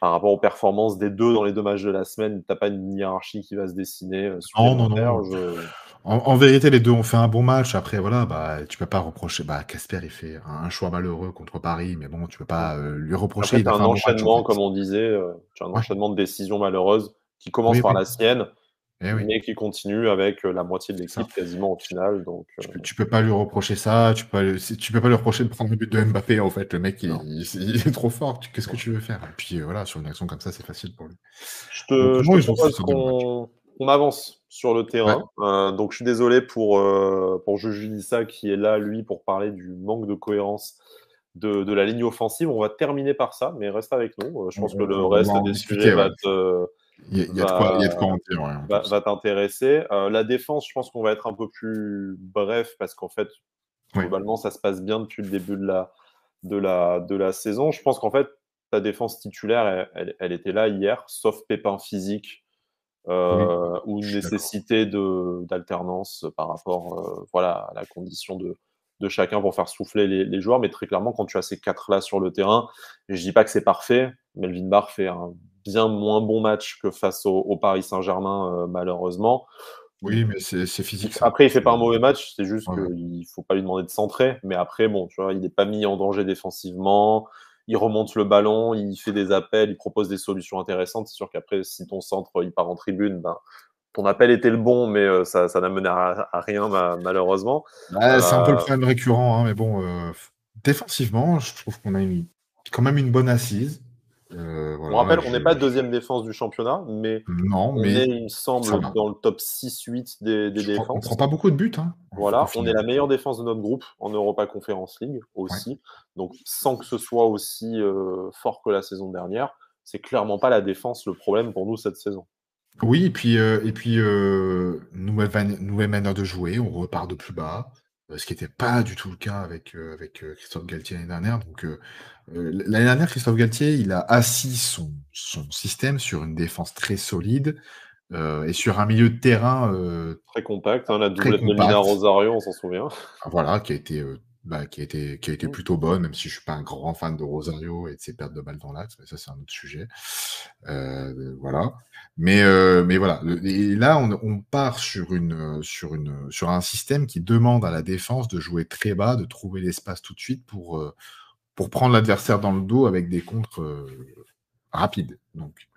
par rapport aux performances des deux dans les 2 matchs de la semaine, tu pas une hiérarchie qui va se dessiner Non, non, supplémentaire? non. En vérité, les deux ont fait un bon match. Après, voilà, bah, tu peux pas reprocher. Bah, Casper, il fait un choix malheureux contre Paris, mais bon, tu peux pas lui reprocher. Après, tu Il a as fait un un bon match en enchaînement, fait. comme on disait, tu as un Ouais, enchaînement de décisions malheureuses qui commence oui, par oui. la sienne, Eh oui, mais qui continue avec la moitié de c'est ça. l'équipe quasiment au final. Donc, Tu peux pas lui reprocher ça. Tu peux pas lui reprocher de prendre le but de Mbappé. En fait, le mec, non. il est trop fort. Qu'est-ce que tu veux faire? Et puis voilà, sur une action comme ça, c'est facile pour lui. Donc Je non, te ils ont fait propose ce bon match. qu'on avance sur le Ouais. terrain. Donc, je suis désolé pour Juju Issa qui est là, lui, pour parler du manque de cohérence de la ligne offensive. On va terminer par ça, mais reste avec nous. Je pense que le On va reste en des sujets discuter. Ouais. Il y a de va, quoi en dire. Ouais, en plus. va t'intéresser. La défense, je pense qu'on va être un peu plus bref parce qu'en fait, Oui. globalement, ça se passe bien depuis le début de la saison. Je pense qu'en fait, ta défense titulaire, elle était là hier, sauf pépin physique Oui. ou Je une suis d'accord. nécessité d'alternance par rapport voilà, à la condition de chacun pour faire souffler les joueurs. Mais très clairement, quand tu as ces quatre-là sur le terrain, je ne dis pas que c'est parfait. Melvin Barr fait un bien moins bon match que face au Paris Saint-Germain, malheureusement. Oui, mais c'est physique ça. Après, il fait pas un mauvais match, c'est juste Ouais, ouais. qu'il faut pas lui demander de centrer. Mais après, bon, tu vois, il n'est pas mis en danger défensivement. Il remonte le ballon, il fait des appels, il propose des solutions intéressantes. C'est sûr qu'après, si ton centre il part en tribune, ben, ton appel était le bon, mais ça n'a mené à rien malheureusement. Ouais, c'est un peu le Euh, problème récurrent, hein, mais bon, défensivement, je trouve qu'on a quand même une bonne assise. on Voilà, rappelle, on n'est pas deuxième défense du championnat, mais non, on est, mais il me ça semble, va. dans le top 6-8 des On prend défenses. pas beaucoup de buts, hein, au Voilà, on est final. la meilleure défense de notre groupe en Europa Conference League Ouais. aussi. Donc, sans que ce soit aussi fort que la saison dernière, c'est clairement pas la défense le problème pour nous cette saison. Oui, et puis nouvelle manière de jouer, on repart de plus bas, ce qui n'était pas du tout le cas avec Christophe Galtier l'année dernière. Donc, l'année dernière, Christophe Galtier, il a assis son système sur une défense très solide et sur un milieu de terrain Très compact, hein, la très doublette de Mina compact. Rosario, on s'en souvient. Voilà, qui a été qui a été plutôt bonne, même si je suis pas un grand fan de Rosario et de ses pertes de balles dans l'axe, mais ça c'est un autre sujet. Voilà. Mais voilà. Et là, on part sur un système qui demande à la défense de jouer très bas, de trouver l'espace tout de suite pour prendre l'adversaire dans le dos avec des contres rapides. Donc,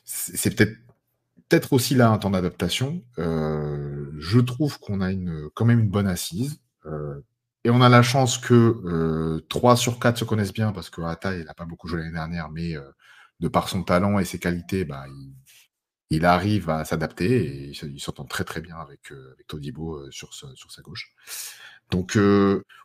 c'est peut-être aussi là un temps d'adaptation. Je trouve qu'on a quand même une bonne assise. Et on a la chance que 3 sur 4 se connaissent bien parce que Atta, il n'a pas beaucoup joué l'année dernière, mais de par son talent et ses qualités, il arrive à s'adapter et il s'entend très très bien avec Todibo sur sa gauche. Donc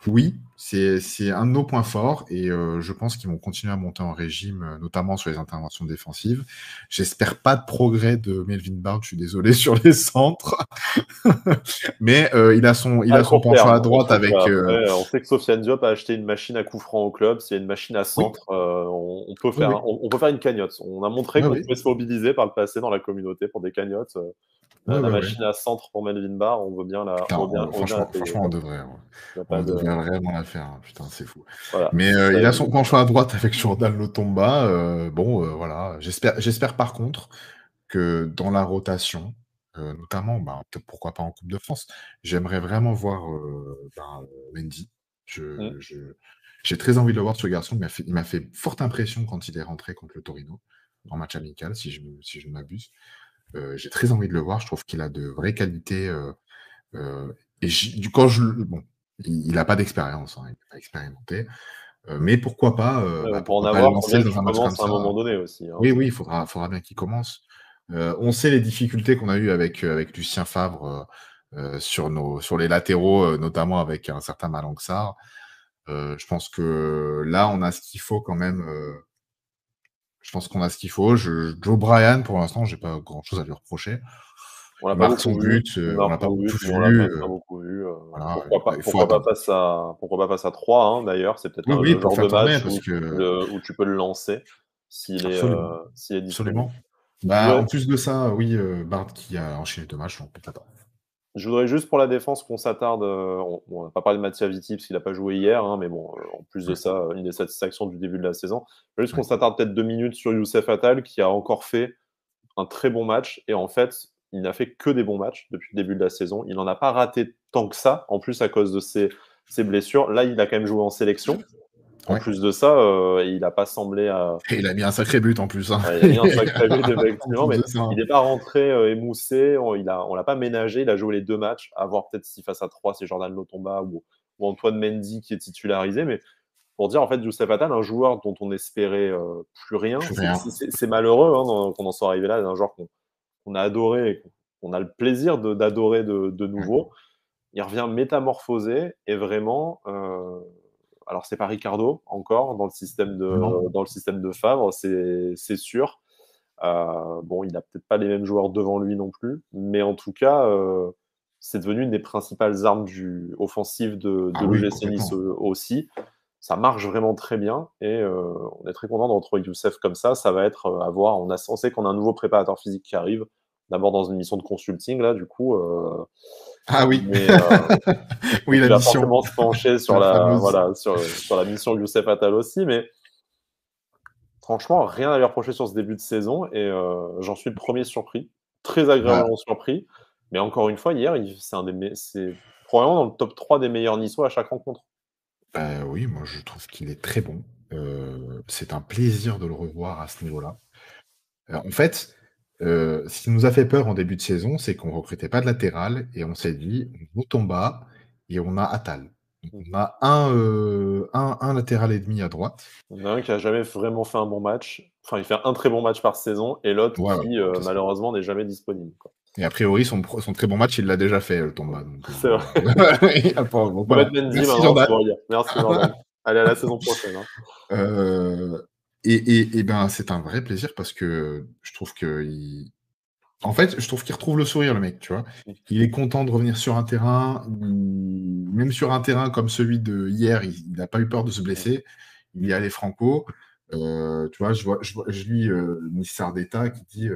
oui, c'est un de nos points forts et je pense qu'ils vont continuer à monter en régime, notamment sur les interventions défensives. J'espère pas de progrès de Melvin Barnes, je suis désolé, sur les centres. Mais il a son penchant à droite avec... Après, on sait que Sofiane Diop a acheté une machine à coups francs au club. S'il y a une machine à centre, on peut faire, on peut faire une cagnotte. On a montré qu'on pouvait se mobiliser par le passé dans la communauté pour des cagnottes. La machine à centre pour Melvin Barr, on veut bien la. Franchement, on devrait. On devrait vraiment la faire. Hein. Putain, c'est fou. Voilà. Mais il a son penchant à droite avec Jordan Lotomba. Voilà. J'espère par contre que dans la rotation, notamment, peut-être pourquoi pas en Coupe de France, j'aimerais vraiment voir Mendy. J'ai très envie de le voir, ce garçon. Il m'a fait forte impression quand il est rentré contre le Torino, en match amical, si je ne m'abuse. J'ai très envie de le voir. Je trouve qu'il a de vraies qualités. Il n'a pas d'expérience, hein, il n'est pas expérimenté. Mais pourquoi pas, pour en avoir, il faudrait qu'il commence à un moment donné aussi. Hein, oui, il faudra bien qu'il commence. On sait les difficultés qu'on a eues avec Lucien Favre sur les latéraux, notamment avec un certain Malang Sarr. Je pense que là, on a ce qu'il faut quand même. Je pense qu'on a ce qu'il faut. Joe Bryan, pour l'instant, j'ai pas grand-chose à lui reprocher. On n'a pas beaucoup vu. On n'a pas beaucoup vu. Voilà, pourquoi pas passer à 3, hein, d'ailleurs. C'est peut-être le genre de match où tu peux le lancer s'il est disponible. Absolument. En plus de ça, oui, Bard qui a enchaîné 2 matchs, donc peut-être pas. Je voudrais juste pour la défense qu'on s'attarde. On n'a pas parlé de Mattia Viti parce qu'il n'a pas joué hier, hein, mais bon, en plus de ça, une des satisfactions du début de la saison. Juste qu'on s'attarde peut-être 2 minutes sur Youssef Attal qui a encore fait un très bon match et en fait, il n'a fait que des bons matchs depuis le début de la saison. Il n'en a pas raté tant que ça, en plus à cause de ses blessures. Là, il a quand même joué en sélection. En plus de ça, il n'a pas semblé à... Et il a mis un sacré but en plus. Hein. Ouais, il a mis un sacré but, effectivement, mais il n'est pas rentré émoussé. On l'a pas ménagé. Il a joué les 2 matchs. À voir peut-être si face à 3, c'est Jordan Lotomba ou Antoine Mendy qui est titularisé. Mais pour dire, en fait, Youssef Attal, un joueur dont on espérait plus rien. C'est malheureux hein, qu'on en soit arrivé là, d'un joueur qu'on a adoré et qu'on a le plaisir d'adorer de nouveau. Il revient métamorphosé et vraiment... alors, c'est pas Ricardo encore dans le système de Favre, c'est sûr. Il n'a peut-être pas les mêmes joueurs devant lui non plus, mais en tout cas, c'est devenu une des principales armes offensives de l'OGC Nice aussi. Ça marche vraiment très bien et on est très content de retrouver Youssef comme ça. Ça va être à voir. On sait qu'on a un nouveau préparateur physique qui arrive, d'abord dans une mission de consulting, là, du coup. Ah oui, mais, oui, la mission. Il va mission. forcément se pencher sur la mission Youssef Attal aussi, mais franchement, rien à lui reprocher sur ce début de saison et j'en suis le premier surpris, très agréablement surpris. Mais encore une fois, hier, c'est probablement dans le top 3 des meilleurs Niçois à chaque rencontre. Oui, moi je trouve qu'il est très bon. C'est un plaisir de le revoir à ce niveau-là. En fait, ce qui nous a fait peur en début de saison, c'est qu'on recrutait pas de latéral et on s'est dit, on tombe bas et on a Attal. Donc, on a un latéral et demi à droite. Il y en a un qui a jamais vraiment fait un bon match. Enfin, il fait un très bon match par saison et l'autre qui, malheureusement, n'est jamais disponible. Quoi. Et a priori, son très bon match, il l'a déjà fait, le Tomba. C'est vrai. On peut mettre Mendy maintenant, c'est pour dire. Merci, Jordan. Allez, à la saison prochaine. Hein. C'est un vrai plaisir parce que je trouve qu'il retrouve le sourire, le mec, tu vois. Il est content de revenir sur un terrain, même sur un terrain comme celui de hier, il n'a pas eu peur de se blesser. Il y allait franco. Tu vois, je lis Nissar d'État qui dit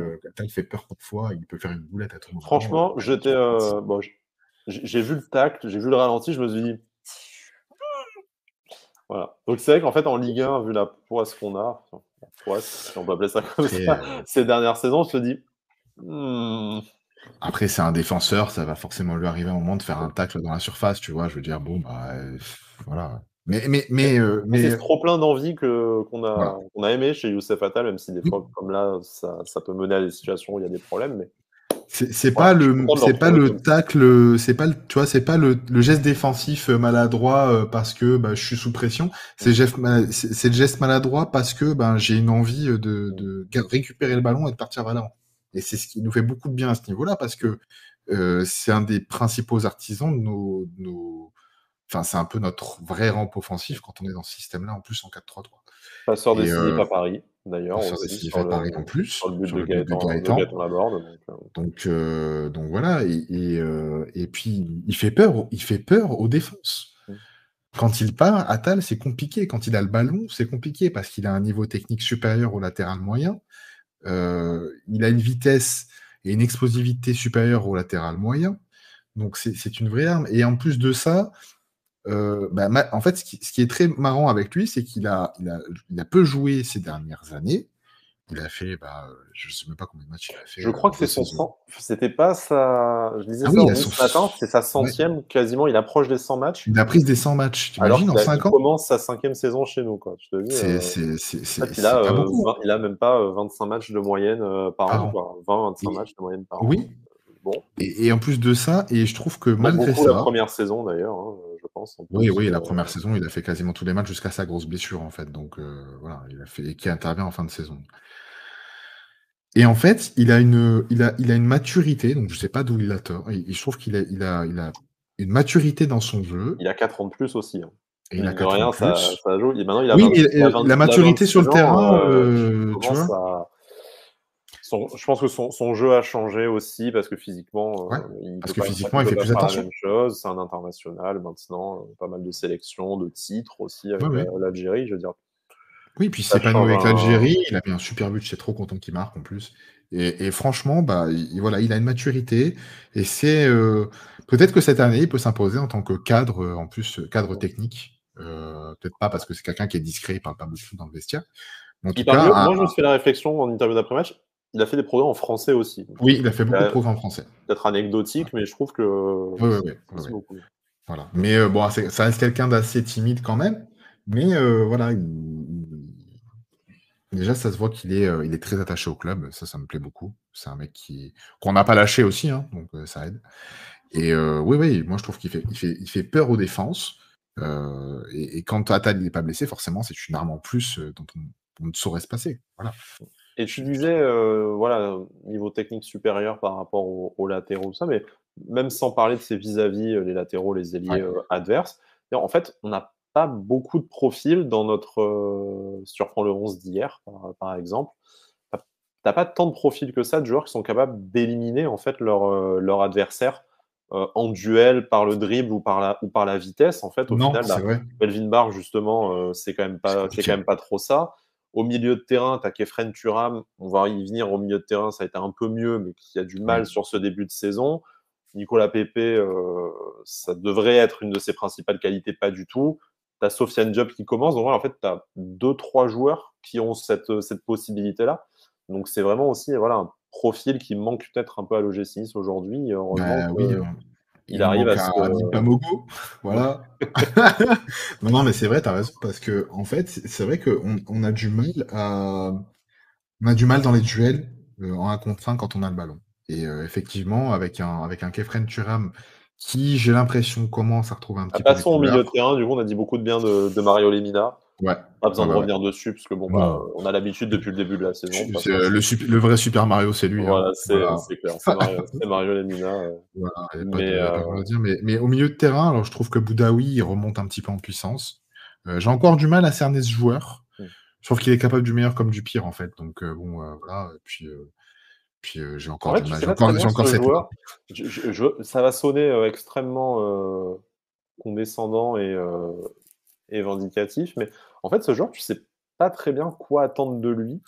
il fait peur parfois, il peut faire une boulette à tout moment. Franchement, j'ai vu le tact, j'ai vu le ralenti, je me suis dit, Voilà. Donc c'est vrai qu'en fait, en Ligue 1, vu la poisse qu'on a, enfin, la poisse, si on peut appeler ça comme Après, ça, ces dernières saisons, je te dis, après, c'est un défenseur, ça va forcément lui arriver un moment de faire un tacle dans la surface, tu vois? Je veux dire, bon, bah, voilà. mais c'est ce Mais trop plein d'envie voilà. qu'on a aimé chez Youssef Attal, même si des Oui. fois, comme là, ça peut mener à des situations où il y a des problèmes, mais C'est voilà, pas je suis le content de le c'est pas retrouver le comme ça. tacle, c'est pas le tu vois, c'est pas le geste défensif, maladroit, parce que, bah, je suis sous pression. Mmh. C'est le geste maladroit parce que, ben, j'ai une envie, Mmh. de récupérer le ballon et de partir vers l'avant. Et c'est ce qui nous fait beaucoup de bien à ce niveau-là parce que, c'est un des principaux artisans de nos enfin, c'est un peu notre vrai rampe offensif quand on est dans ce système-là, en plus en 4-3-3. Passeur Et décisif à Paris, d'ailleurs, passeur aussi, décisif à Paris en sur plus, le but sur le but de de Gaëtan. Gaëtan Laborde, Donc voilà et puis il fait peur aux défenses. mmh. Quand il part, Attal, c'est compliqué. Quand il a le ballon, c'est compliqué parce qu'il a un niveau technique supérieur au latéral moyen. Il a une vitesse et une explosivité supérieure au latéral moyen. Donc c'est une vraie arme et en plus de ça, bah, en fait, ce qui est très marrant avec lui, c'est qu'il a peu joué ces dernières années. Il a fait, bah, je sais même pas combien de matchs il a fait, Je crois que c'est 2 son saisons. 100, c'était pas sa, je disais Ah ça oui, au il a son Nice ce matin, c'est sa ouais, centième, quasiment, il approche des 100 matchs, il a pris des 100 matchs. Tu alors imagines en qu'il 5 ans? commence sa 5e saison chez nous, quoi. Je te dis, en fait, C'est pas beaucoup, hein, il a même pas 25 matchs de moyenne par par an, an. quoi. 20-25 Et matchs de moyenne par an. oui, Bon, et en plus de ça et je trouve que pour malgré beaucoup la ça première saison d'ailleurs, hein, je pense en oui, plus. oui, la première saison, il a fait quasiment tous les matchs jusqu'à sa grosse blessure, en fait, donc voilà, il a fait et qui intervient en fin de saison. Et en fait, il a une maturité, donc je sais pas d'où il la tord et je trouve qu'il a une maturité dans son jeu Il a 4 ans de plus aussi, hein. et il a Mine de 4 ans de rien, plus. ça joue. Et maintenant, Oui, mais la il a maturité sur 26 le ans, terrain, il tu vois? commence à je pense que son jeu a changé aussi parce que physiquement, Ouais, parce que physiquement, il il peut fait pas plus faire la attention. même chose. C'est un international maintenant, pas mal de sélections, de titres aussi Oui, avec oui. l'Algérie. Je veux dire, Oui, puis il ça s'épanouit change avec un. l'Algérie, il a mis un super but, j'étais trop content qu'il marque en plus et franchement, bah, voilà, il a une maturité et c'est, peut-être que cette année, il peut s'imposer en tant que cadre, en plus, cadre technique. Peut-être pas parce que c'est quelqu'un qui est discret, il parle pas beaucoup dans le vestiaire, mais en Il tout parle cas, mieux. Moi, je me suis fait la réflexion en interview d'après-match. Il a fait des progrès en français aussi. oui, il a fait beaucoup de Euh, progrès en français. Peut-être Ouais. anecdotique, mais je trouve que Ouais, ouais, c'est ouais, ouais, aussi ouais. beaucoup. Voilà, mais bon, ça reste quelqu'un d'assez timide quand même, mais voilà, déjà, ça se voit il est très attaché au club, ça me plaît beaucoup. C'est un mec qu'on n'a pas lâché aussi, hein, donc ça aide. Et oui, oui, moi je trouve il fait peur aux défenses. Et quand Attal n'est pas blessé, forcément, c'est une arme en plus dont on ne saurait se passer. Voilà. Et Je tu suis- disais, voilà, niveau technique supérieur par rapport aux latéraux, tout ça, mais même sans parler de ses vis-à-vis, les latéraux, les ailiers, Ouais. adverses, en fait, on n'a pas beaucoup de profils dans notre, si tu reprends le 11 d'hier, par exemple, tu as pas tant de profils que ça de joueurs qui sont capables d'éliminer, en fait, leur adversaire, en duel, par le dribble ou par la vitesse. En fait, au Non, final, c'est bah, vrai. Melvin Barr, justement, C'est c'est quand compliqué. même pas trop ça. Au milieu de terrain, tu as Kefren Turam, on va y venir au milieu de terrain, ça a été un peu mieux, mais qui a du Oui. mal sur ce début de saison. Nicolas Pepe, ça devrait être une de ses principales qualités, pas du tout. Tu as Sofiane Diop qui commence, donc voilà, en fait, tu as 2-3 joueurs qui ont cette possibilité-là. Donc c'est vraiment aussi voilà, un profil qui manque peut-être un peu à l'OGC Nice aujourd'hui. Et heureusement Bah oui, hein. qu'il Il arrive manque à un se. Habib Pamogo, voilà. Non, non, mais c'est vrai, tu as raison, parce que en fait, c'est vrai qu'on a du mal dans les duels en 1 contre 1 quand on a le ballon. Et effectivement, avec un Kefren Turam qui, j'ai l'impression, commence à retrouver un petit peu les Passons au milieu de couleurs. terrain, du coup, on a dit beaucoup de bien de Mario Lemina. Ouais, Pas besoin ouais, de ouais, ouais. revenir dessus, parce que bon, bah, Non. on a l'habitude depuis le début de la saison, de toute façon. Le vrai Super Mario, c'est lui, hein. Voilà, Voilà. c'est clair, c'est Mario Lemina. Voilà, il Mais y a pas grand à dire. Mais au milieu de terrain, alors je trouve que Boudaoui, il remonte un petit peu en puissance. J'ai encore du mal à cerner ce joueur. Je trouve qu'il est capable du meilleur comme du pire, en fait. Donc bon, voilà. Et puis j'ai en encore fait, du tu mal. sais pas très J'ai bien encore ce 7 mois. joueur. Ça va sonner extrêmement condescendant et vindicatif, mais en fait, ce joueur, tu sais pas très bien quoi attendre de lui. En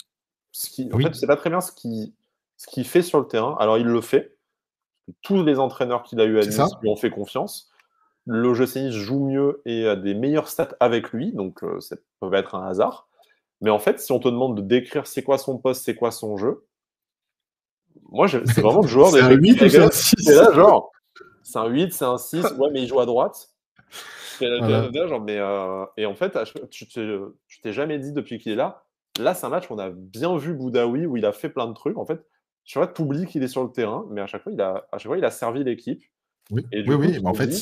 fait, Oui, tu sais pas très bien ce qu'il fait sur le terrain. Alors, il le fait. Tous les entraîneurs qu'il a eu à c'est ça. Nice lui ont fait confiance. l'OGC Nice joue mieux et a des meilleures stats avec lui, donc ça peut être un hasard. Mais en fait, si on te demande de décrire c'est quoi son poste, c'est quoi son jeu, moi, c'est vraiment le joueur C'est un 8 ou c'est un 6? C'est là, genre, c'est un 8, c'est un 6, ouais, mais il joue à droite. Voilà. Genre, et en fait, tu t'es jamais dit depuis qu'il est là, c'est un match où on a bien vu Boudaoui, où il a fait plein de trucs. En fait, tu vois, tu oublies qu'il est sur le terrain, mais à chaque fois, il a servi l'équipe. Oui, Et oui, du coup, oui. En fait,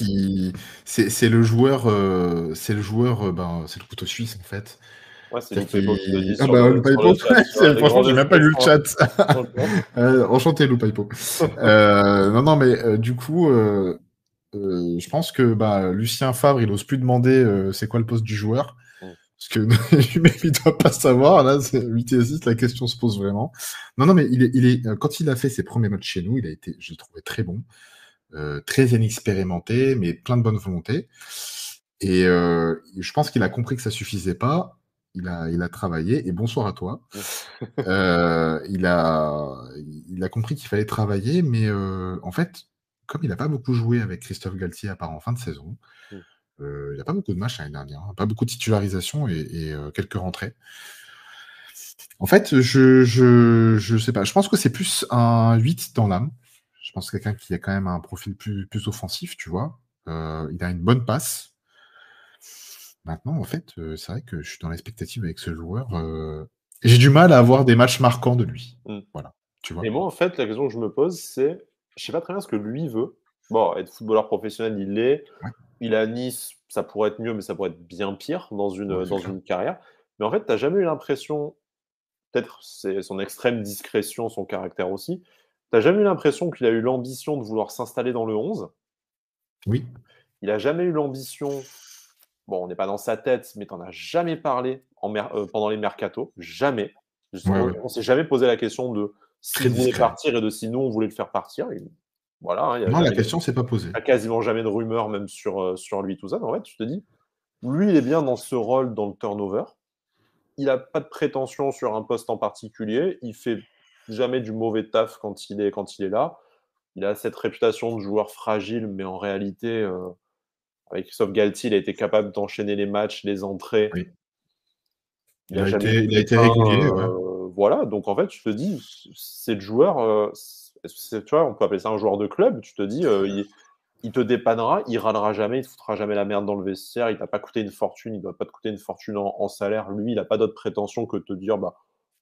c'est le joueur, c'est le couteau suisse, en fait. Ouais, c'est Loupaïpo qui le dit Ah sur bah, le Loupaïpo, chat. franchement, j'ai même pas lu le chat. Enchanté, Loupaïpo. Non, mais du coup, je pense que Lucien Favre, il ose plus demander c'est quoi le poste du joueur. Parce que lui-même, il doit pas savoir. Là, c'est 8 et 6, la question se pose vraiment. Non, mais quand il a fait ses premiers matchs chez nous, je l'ai trouvé très bon. Très inexpérimenté, mais plein de bonne volonté. Et je pense qu'il a compris que ça suffisait pas. Il a travaillé, et bonsoir à toi. Il a compris qu'il fallait travailler, mais en fait, comme il n'a pas beaucoup joué avec Christophe Galtier à part en fin de saison, il n'y a pas beaucoup de matchs l'année dernière, hein, pas beaucoup de titularisation et quelques rentrées. En fait, je sais pas, je pense que c'est plus un 8 dans l'âme. Je pense que quelqu'un qui a quand même un profil plus offensif, tu vois. Il a une bonne passe. Maintenant, en fait, c'est vrai que je suis dans l'expectative avec ce joueur. J'ai du mal à avoir des matchs marquants de lui. Voilà, tu vois. Et moi, en fait, la question que je me pose, c'est, je sais pas très bien ce que lui veut. Bon, être footballeur professionnel, il l'est. Ouais. Il est à Nice, ça pourrait être mieux, mais ça pourrait être bien pire dans Ouais, une carrière. Mais en fait, tu n'as jamais eu l'impression, peut-être c'est son extrême discrétion, son caractère aussi, tu n'as jamais eu l'impression qu'il a eu l'ambition de vouloir s'installer dans le 11. Oui. Il n'a jamais eu l'ambition, bon, on n'est pas dans sa tête, mais tu n'en as jamais parlé pendant les mercatos. Jamais. Ouais. On s'est jamais posé la question de Très s'il voulait discret. partir et de si nous, on voulait le faire partir. Voilà, hein, Non, la question s'est pas posée. il n'y a quasiment jamais de rumeurs même sur lui, tout ça. Mais en fait, tu te dis, lui, il est bien dans ce rôle, dans le turnover. Il n'a pas de prétention sur un poste en particulier. Il fait jamais du mauvais taf quand il est là. Il a cette réputation de joueur fragile, mais en réalité, avec Christophe Galtier, il a été capable d'enchaîner les matchs, les entrées. Oui. Il a été régulier. Ouais. Voilà, donc en fait, tu te dis, c'est le joueur, tu vois, on peut appeler ça un joueur de club. Tu te dis, il te dépannera, il râlera jamais, il te foutra jamais la merde dans le vestiaire, il t'a pas coûté une fortune, il doit pas te coûter une fortune en salaire. Lui, il a pas d'autre prétention que de te dire, bah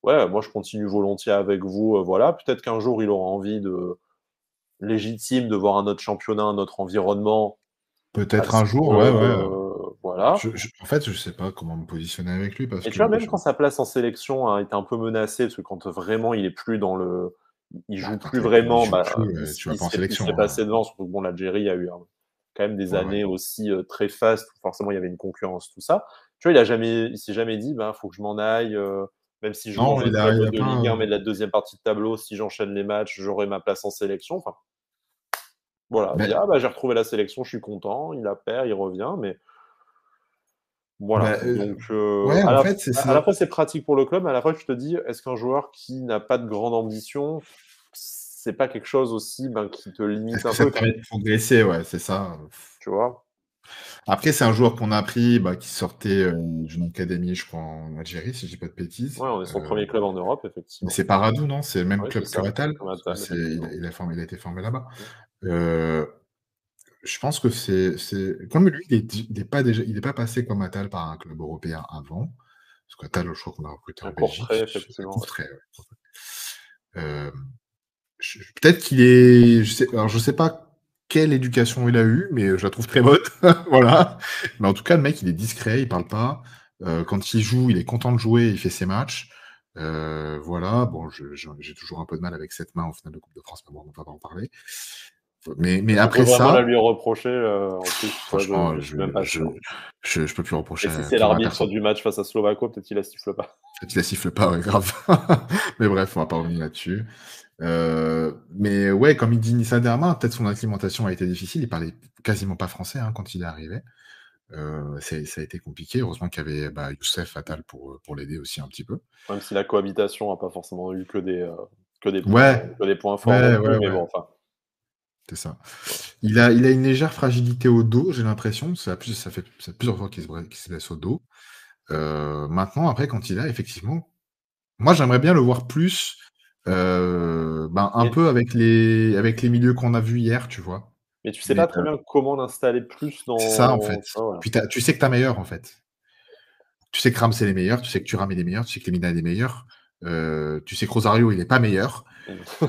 ouais, moi je continue volontiers avec vous, voilà. Peut-être qu'un jour il aura envie légitime de voir un autre championnat, un autre environnement. Peut-être un jour, ouais. Voilà. En fait, je sais pas comment me positionner avec lui parce Et que tu vois, même quand sa place en sélection a été un peu menacée, parce que quand vraiment il est plus dans le. Il joue quand plus il vraiment, joue plus, tu vas pas en il sélection. serait passé devant. Surtout que bon, l'Algérie a eu quand même des années aussi très fastes où forcément il y avait une concurrence, tout ça. Tu vois, il s'est jamais dit, faut que je m'en aille, même si je joue Non, dans un club de Ligue 1, mais de la deuxième partie de tableau, si j'enchaîne les matchs, j'aurai ma place en sélection. Enfin, voilà, il dit, j'ai retrouvé la sélection, je suis content, il la perd, il revient, mais. Voilà, donc ouais, en fait, c'est à la ça. fois c'est pratique pour le club, mais à la fois tu te dis, est-ce qu'un joueur qui n'a pas de grande ambition, c'est pas quelque chose aussi qui te limite Est-ce un que ça peu, te permet de progresser? Ouais, c'est ça. tu vois? Après, c'est un joueur qu'on a pris, qui sortait d'une académie, je crois, en Algérie, si je dis pas de bêtises. Ouais, on est son premier club en Europe, Mais effectivement. c'est Paradou, non? C'est le même Oui, club c'est que ça, Attal. comme Attal, effectivement. Il a été formé là-bas. Je pense que c'est comme lui, il est pas passé comme Attal par un club européen avant. Parce qu'Attal, je crois qu'on a recruté en Un Belgique. Courtrai, effectivement. Courtrai, ouais. Peut-être qu'il est. Je sais pas quelle éducation il a eue, mais je la trouve très bonne. Voilà. Mais en tout cas, le mec, il est discret, il parle pas. Quand il joue, il est content de jouer, il fait ses matchs. Voilà. Bon, j'ai toujours un peu de mal avec cette main en finale de Coupe de France, mais bon, on va pas en parler. Mais après On peut vraiment ça. la lui reprocher, en plus. Franchement, Je suis même pas sûr. je peux plus reprocher Et si à c'est plus rien à l'arbitre personne. du match face à Slovako, peut-être qu'il la siffle pas. Peut-être qu'il la siffle pas, ouais, grave. Mais bref, on va pas revenir là-dessus. Mais ouais, comme il dit Nissa Derma, peut-être son acclimatation a été difficile. Il parlait quasiment pas français quand il est arrivé. Ça a été compliqué. Heureusement qu'il y avait Youssef Attal pour l'aider aussi un petit peu. Même si la cohabitation n'a pas forcément eu que des Ouais, points forts non ouais, plus, ouais, mais ouais. bon, enfin. C'est ça. Il a une légère fragilité au dos, j'ai l'impression. Ça fait plusieurs fois qu'il se blesse au dos. Maintenant, après, quand il a, effectivement, moi, j'aimerais bien le voir plus, un Mais, peu avec les milieux qu'on a vus hier, tu vois. mais tu sais Mais pas très bien comment l'installer plus c'est ça, en fait. dans. Ah, voilà. Puis tu sais que tu meilleur, en fait. Tu sais que Ramsey est les meilleurs, tu sais que Thuram est les meilleurs, tu sais que Lemina est les meilleurs. Tu sais que Rosario, il est pas meilleur. Pas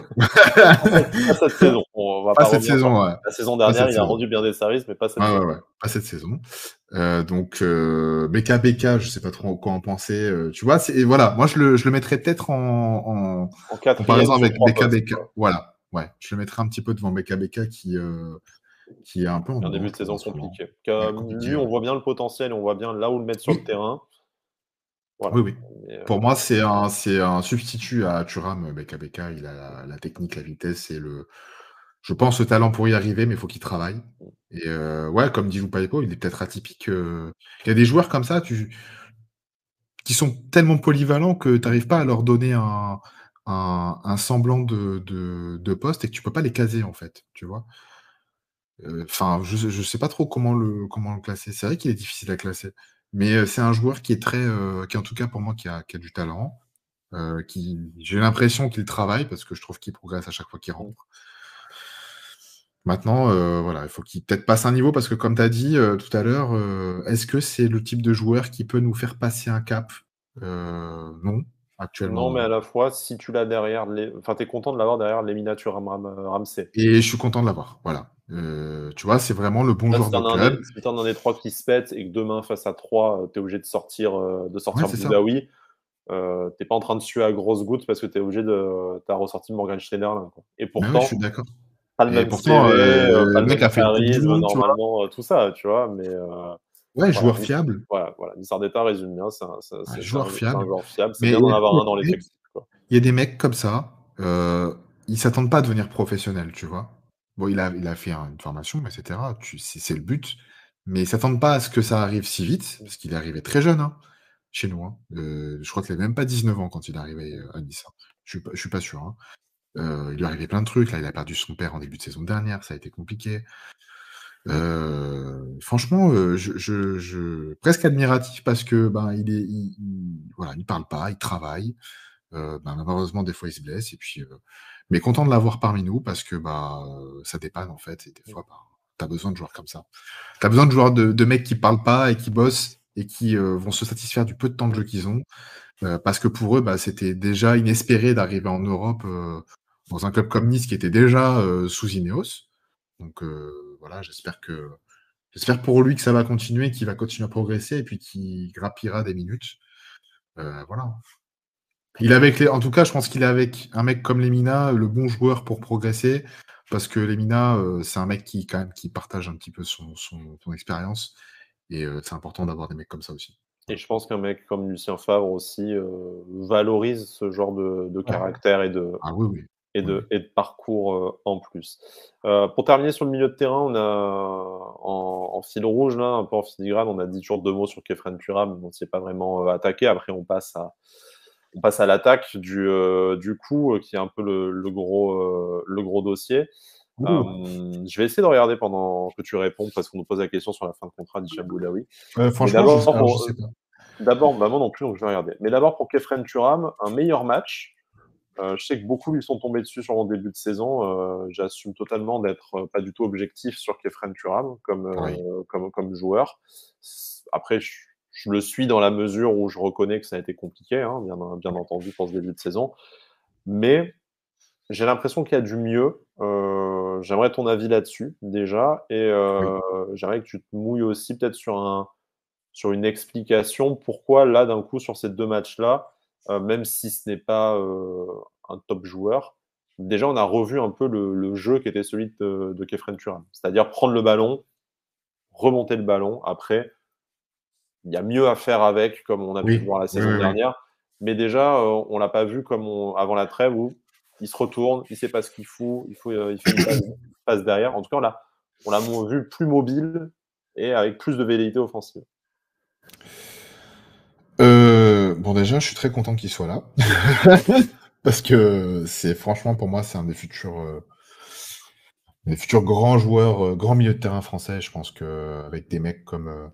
cette saison. On va Pas pas cette revenir sur. saison, ouais. La saison Pas dernière, cette il a saison. rendu bien des services, mais pas cette Ouais, saison. pas cette saison. Donc, BK, je sais pas trop quoi en penser. Tu vois, et voilà, moi je le mettrais peut-être en En quatrième comparaison sur avec 3 postes. BK. Voilà, ouais, je le mettrais un petit peu devant BK qui est un peu en Un dedans, début je de trouve, en saison ce moment. compliqué. Ouais, compliqué, Lui, on ouais. voit bien le potentiel, on voit bien là où le mettre sur le Oui, terrain. Voilà. oui. Mais, Pour moi, c'est un substitut à Thuram, BK. Il a la technique, la vitesse et je pense, le talent pour y arriver, mais il faut qu'il travaille. Et ouais, comme dit Loupaïpo, il est peut-être atypique. Il y a des joueurs comme ça, qui sont tellement polyvalents que tu n'arrives pas à leur donner un semblant de poste et que tu peux pas les caser, en fait, tu vois. Enfin, je sais pas trop comment le classer. C'est vrai qu'il est difficile à classer, mais c'est un joueur qui est qui en tout cas pour moi, qui a du talent, j'ai l'impression qu'il travaille parce que je trouve qu'il progresse à chaque fois qu'il rentre. Maintenant, voilà, il faut qu'il peut-être passe un niveau parce que comme tu as dit, tout à l'heure, est-ce que c'est le type de joueur qui peut nous faire passer un cap? Non, actuellement non, mais non. à la fois, si tu l'as derrière, enfin, tu es content de l'avoir derrière Lemina Thuram Ramsey. Et je suis content de l'avoir, voilà. Tu vois, c'est vraiment le bon Là, joueur de club. si t'en as un des trois qui se pète et que demain, face à 3, tu es obligé de sortir Ouais, c'est ça. Boudaoui, t'es pas en train de suer à grosses gouttes parce que tu es obligé de. T'as ressorti Morgan Schneiderlin, quoi. Et Mais ouais, je pourtant, suis d'accord. pas le Et même pourtant, CV, pas le le mec même a fait une coupe du charisme, monde, tu vois? normalement, tout ça, tu vois. Mais Ouais, voilà, joueur fiable. voilà. Nissardetta résume bien, Ouais, c'est joueur un fiable. joueur fiable. C'est Mais bien il y d'en a avoir un dans l'effectif, quoi. il y a des mecs comme ça, ils s'attendent pas à devenir professionnels, tu vois? Bon, il a fait une formation, et cetera, c'est le but, mais ils s'attendent pas à ce que ça arrive si vite, parce qu'il est arrivé très jeune, hein, chez nous, hein. Je crois qu'il avait même pas 19 ans quand il est arrivé, à Nice, hein. Je suis pas sûr, hein. Il lui est arrivé plein de trucs, là, il a perdu son père en début de saison dernière, ça a été compliqué. Franchement, presque admiratif parce que, ben, voilà, il parle pas, il travaille. Malheureusement, des fois, il se blesse et puis, mais content de l'avoir parmi nous parce que, ça dépanne, en fait, et des fois, tu as besoin de joueurs comme ça. Tu as besoin de joueurs de mecs qui parlent pas et qui bossent et qui, vont se satisfaire du peu de temps de jeu qu'ils ont, parce que pour eux, c'était déjà inespéré d'arriver en Europe, dans un club comme Nice qui était déjà, sous Ineos. Donc, voilà, j'espère pour lui que ça va continuer, qu'il va continuer à progresser et puis qu'il grappillera des minutes. Voilà. En tout cas, je pense qu'il est avec un mec comme Lemina, le bon joueur pour progresser, parce que Lemina, c'est un mec quand même, qui partage un petit peu son expérience, et c'est important d'avoir des mecs comme ça aussi. Et je pense qu'un mec comme Lucien Favre aussi valorise ce genre de Ouais. caractère Ah oui, oui. et Oui, oui. de parcours en plus. Pour terminer sur le milieu de terrain, on a en fil rouge, là, un peu en filigrane, on a dit toujours 2 mots sur Khéphren Thuram, on ne s'est pas vraiment attaqué. Après, on passe à l'attaque du coup, qui est un peu le gros dossier. Je vais essayer de regarder pendant que tu réponds, parce qu'on nous pose la question sur la fin de contrat d'Hicham Boudaoui. Mais Franchement, d'abord, je sais pas. moi non plus, donc je vais regarder. Mais d'abord, pour Khéphren Thuram, un meilleur match. Je sais que beaucoup lui sont tombés dessus sur mon début de saison. J'assume totalement d'être pas du tout objectif sur Khéphren Thuram Oui. comme joueur. Après, je le suis dans la mesure où je reconnais que ça a été compliqué, hein, bien entendu, pour ce début de saison. Mais j'ai l'impression qu'il y a du mieux. J'aimerais ton avis là-dessus, déjà. Et Oui. j'aimerais que tu te mouilles aussi peut-être sur une explication pourquoi, là, d'un coup, sur ces 2 matchs-là, même si ce n'est pas un top joueur, déjà, on a revu un peu le jeu qui était celui de Khéphren Thuram. C'est-à-dire prendre le ballon, remonter le ballon. Après, il y a mieux à faire avec, comme on a pu le Oui. voir la Oui, saison oui, oui. dernière. Mais déjà, on ne l'a pas vu comme avant la trêve où il se retourne, il ne sait pas ce qu'il fout, il fait une passe derrière. En tout cas, on l'a vu plus mobile et avec plus de velléité offensive. Bon, déjà, je suis très content qu'il soit là. Parce que franchement, pour moi, c'est un des futurs Les futurs grands joueurs, grands milieux de terrain français, je pense qu'avec des mecs comme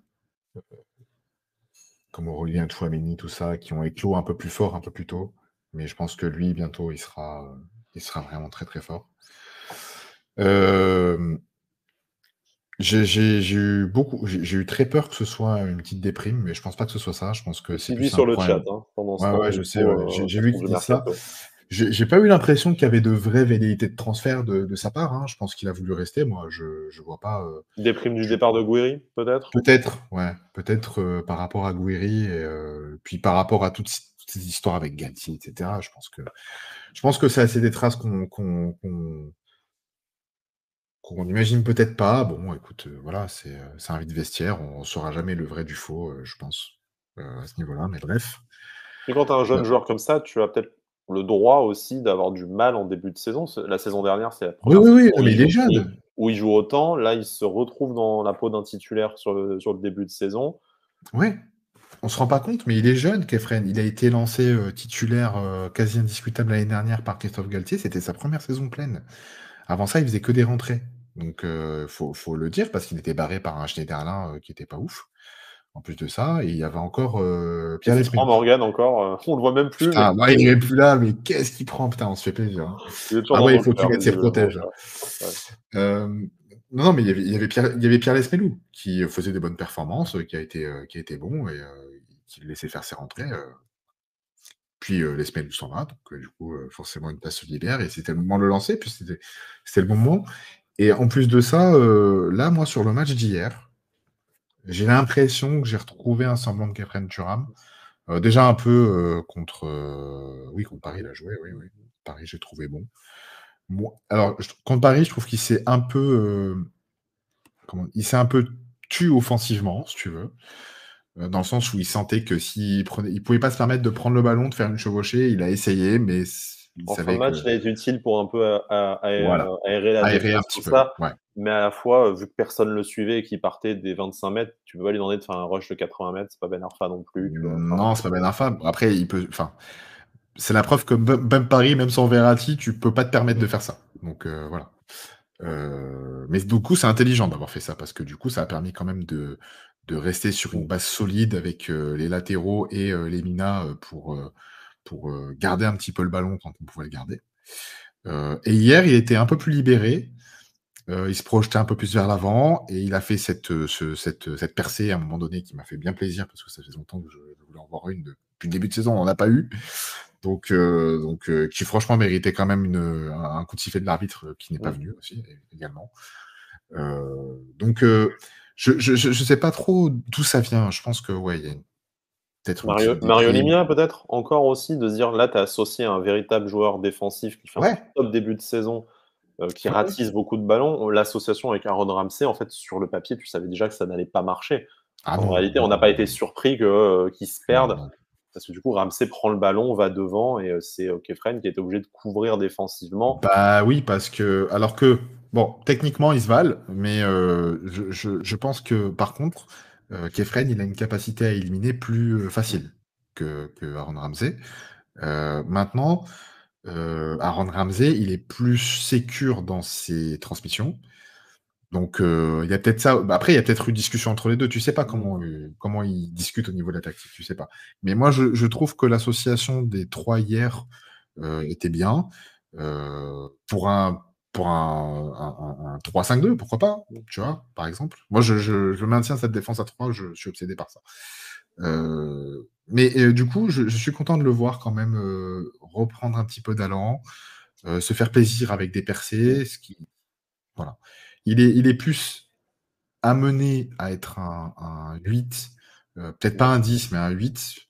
Aurélien Tchouaméni, tout ça, qui ont éclos un peu plus fort, un peu plus tôt. Mais je pense que lui, bientôt, il sera vraiment très très fort. J'ai eu très peur que ce soit une petite déprime, mais je pense pas que ce soit ça. Je pense que c'est Qui dit plus un sur le problème. chat pendant ce Ouais, temps, ouais, du je coup, sais. Ouais. J'ai vu du qu'il dit ça. mercato. J'ai pas eu l'impression qu'il y avait de vraies velléités de transfert de sa part. Hein. Je pense qu'il a voulu rester. Moi, je vois pas. Déprime du départ de Gouiri, peut-être? Peut-être, ouais. Peut-être par rapport à Gouiri et puis par rapport à toutes ces histoires avec Galtier, etc. Je pense que c'est assez des traces qu'on n'imagine peut-être pas. Bon, écoute, voilà, c'est un vide vestiaire. On ne saura jamais le vrai du faux, je pense, à ce niveau-là. Mais bref. Et quand tu as un jeune joueur comme ça, tu as peut-être le droit aussi d'avoir du mal en début de saison. La saison dernière, c'est la Oui, première oui, saison oui, non, mais il est jeune. où il joue autant. Là, il se retrouve dans la peau d'un titulaire sur le début de saison. Ouais. On se rend pas compte, mais il est jeune, Kefren. Il a été lancé titulaire quasi indiscutable l'année dernière par Christophe Galtier. C'était sa première saison pleine. Avant ça, il faisait que des rentrées. Donc, faut le dire, parce qu'il était barré par un Schneiderlin qui était pas ouf. En plus de ça, et il y avait encore Pierre Qu'est-ce qu'il prend, Lesmelou. Morgan, encore? On le voit même plus, mais Putain, ouais, il est plus là, mais qu'est-ce qu'il prend? Putain, on se fait plaisir. Hein. il est toujours Ah dans ouais, il nos faut qu'il cœurs, mette ses visiblement. protèges. Ouais. Non, non, mais il y avait Pierre Lesmelou qui faisait des bonnes performances, qui a été bon et qui le laissait faire ses rentrées. Puis Lesmelou s'en va, donc du coup, forcément, une place se libère et c'était le moment de le lancer, puis c'était le bon moment. Et en plus de ça, là, moi, sur le match d'hier, j'ai l'impression que j'ai retrouvé un semblant de Kefren Turam. Déjà un peu contre Paris, il a joué, oui, oui. Paris, j'ai trouvé bon. Alors, contre Paris, je trouve qu'il s'est un peu il s'est un peu tué offensivement, si tu veux, dans le sens où il sentait que il pouvait pas se permettre de prendre le ballon, de faire une chevauchée. Il a essayé, mais il En fin de savait match, que il a été utile pour un peu voilà, aérer la aérer un défense, petit tout peu. ça. Ouais. Mais à la fois, vu que personne ne le suivait et qu'il partait des 25 mètres, tu peux pas lui demander de faire un rush de 80 mètres. C'est pas Ben Arfa non plus. Tu vois. Enfin, Non, c'est pas Ben Arfa. Après, c'est la preuve que même Paris, même sans Verratti, tu peux pas te permettre de faire ça. Donc voilà. Mais du coup, c'est intelligent d'avoir fait ça parce que du coup, ça a permis quand même de rester sur une base solide avec les latéraux et les Mina pour garder un petit peu le ballon quand on pouvait le garder. Et hier, il était un peu plus libéré. Il se projetait un peu plus vers l'avant et il a fait cette percée à un moment donné qui m'a fait bien plaisir parce que ça fait longtemps que je voulais en voir une depuis le début de saison, on n'en a pas eu. Donc, qui franchement méritait quand même un coup de sifflet de l'arbitre qui n'est pas venu aussi également. Donc, je sais pas trop d'où ça vient. Je pense que ouais, il y a peut-être une petite Mario déprime. Limia, peut-être encore aussi, de se dire là, tu as associé un véritable joueur défensif qui fait un Ouais. top début de saison, qui ratisse beaucoup de ballons. L'association avec Aaron Ramsey, en fait, sur le papier, tu savais déjà que ça n'allait pas marcher. Ah En non, réalité, on n'a pas été surpris qu'ils se perdent. non. Parce que du coup, Ramsey prend le ballon, va devant, et c'est Kefren qui est obligé de couvrir défensivement. Bah oui, parce que alors que bon, techniquement ils se valent, mais je pense que par contre, Kefren il a une capacité à éliminer plus facile que Aaron Ramsey. Maintenant, Aaron Ramsey il est plus sécure dans ses transmissions. Donc il y a peut-être ça. Bah, après, il y a peut-être une discussion entre les deux. Tu sais pas comment ils discutent au niveau de la tactique. Tu sais pas. Mais moi, je trouve que l'association des trois hier était bien. Pour un 3-5-2, pourquoi pas, tu vois, par exemple. Moi, je maintiens cette défense à 3, je suis obsédé par ça. Mais du coup, je suis content de le voir quand même reprendre un petit peu d'allant, se faire plaisir avec des percées, voilà. Il est plus amené à être un 8, peut-être pas un 10, mais un 8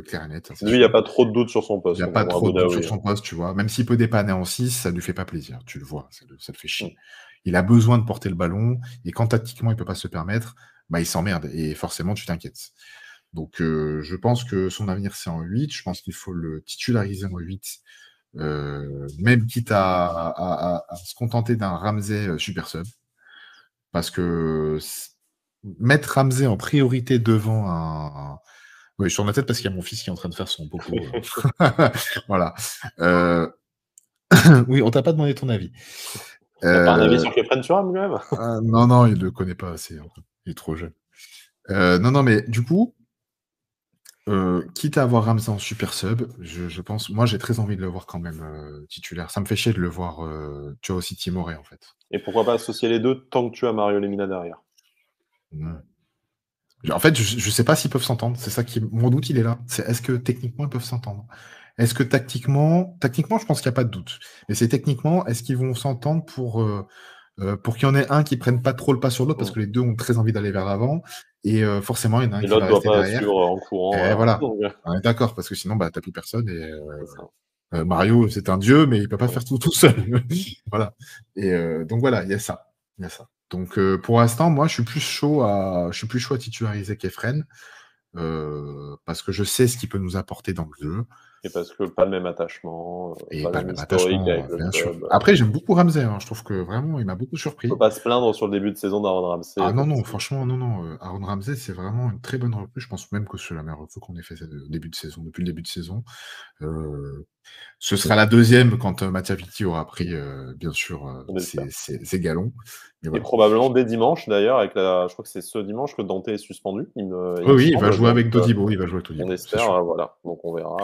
clair et net, ça, c'est Lui, il n'y a sûr. pas trop de doute sur son Il poste. n'y a pas trop de doute sur son poste, tu vois. Même s'il peut dépanner en 6, ça lui fait pas plaisir, tu le vois, ça le fait chier. Il a besoin de porter le ballon, et quand tactiquement il peut pas se le permettre, bah il s'emmerde, et forcément tu t'inquiètes. Donc je pense que son avenir c'est en 8, je pense qu'il faut le titulariser en 8, même quitte à se contenter d'un Ramsey super sub, parce que mettre Ramsey en priorité devant un... Oui, je suis sur ma tête parce qu'il y a mon fils qui est en train de faire son popo. Voilà. Oui, on t'a pas demandé ton avis. T'as pas un avis Euh, sur Kefren Turam, quand même? non, il ne le connaît pas assez. Il est trop jeune. Non, mais du coup, quitte à avoir Ramsey en super sub, je pense, moi j'ai très envie de le voir quand même titulaire. Ça me fait chier de le voir, tu vois, aussi timoré en fait. Et pourquoi pas associer les deux tant que tu as Mario Lemina derrière? Ouais. En fait, je sais pas s'ils peuvent s'entendre. C'est ça qui, mon doute, il est là. C'est est-ce que techniquement ils peuvent s'entendre? Est-ce que tactiquement, je pense qu'il n'y a pas de doute. Mais c'est techniquement, est-ce qu'ils vont s'entendre pour qu'il y en ait un qui prenne pas trop le pas sur l'autre parce Mm. que les deux ont très envie d'aller vers l'avant et forcément il y en a un Et qui va l'autre doit rester pas derrière. suivre en courant, Et voilà. voilà. Donc, On est d'accord parce que sinon bah t'as plus personne et c'est ça. Mario c'est un dieu mais il peut pas Ouais. faire tout seul. Voilà. Et donc voilà, il y a ça. Il y a ça. Donc pour l'instant, moi je suis plus chaud à titulariser Kefren parce que je sais ce qu'il peut nous apporter dans le jeu. Et parce que pas le même attachement, Et pas le pas le même même historique attachement, avec le bien sûr. club. Après, j'aime beaucoup Ramsey. Hein. Je trouve que vraiment, il m'a beaucoup On peut surpris. pas se plaindre sur le début de saison d'Aaron Ramsey, Ah non, non, effectivement. franchement, non. Aaron Ramsey, c'est vraiment une très bonne recrue. Je pense même que c'est la meilleure recrue qu'on ait fait début de saison, depuis le début de saison. Euh, Ce sera la deuxième quand Mattia Vitti aura pris, bien sûr, On espère. ses galons. Mais Et voilà. probablement dès dimanche, d'ailleurs, je crois que c'est ce dimanche que Dante est suspendu, il Oui, me oui, il va semble. jouer Donc, avec Dodibo. Il va jouer avec on Dodibo, c'est espère, sûr. voilà. Donc, on verra.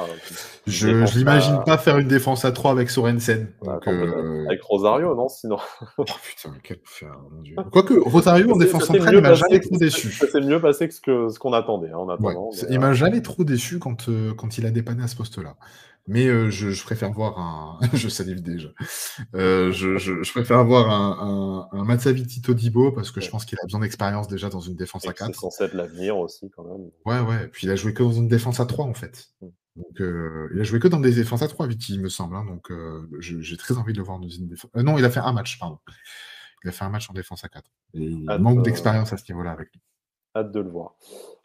Une Je défense l'imagine pas faire une défense à 3 avec Sorensen. Donc, attends, peut-être. Avec Rosario, non? Sinon. oh putain, quel enfer, mon Dieu. Quoique, Rosario en défense Ça s'est centrale, il mieux m'a passé, jamais trop déçu. ça s'est mieux passé que ce qu'on attendait, hein, en Ouais, attendant. il m'a jamais trop déçu quand il a dépanné à ce poste-là. Mais je préfère voir un. Je salive déjà. Je préfère voir un Matsaviti Todibo parce que je pense qu'il a besoin d'expérience déjà dans une défense Et à que c'est 4. censé être l'avenir aussi, quand même. Ouais, ouais. Et puis il a joué que dans une défense à 3 en fait. Mm. Donc il a joué que dans des défenses à 3, Viti, il me semble. Hein. Donc j'ai très envie de le voir dans une défense. Non, il a fait un match, pardon. Il a fait un match en défense à 4. Et il Hâte, manque d'expérience à ce niveau-là avec lui. hâte de le voir.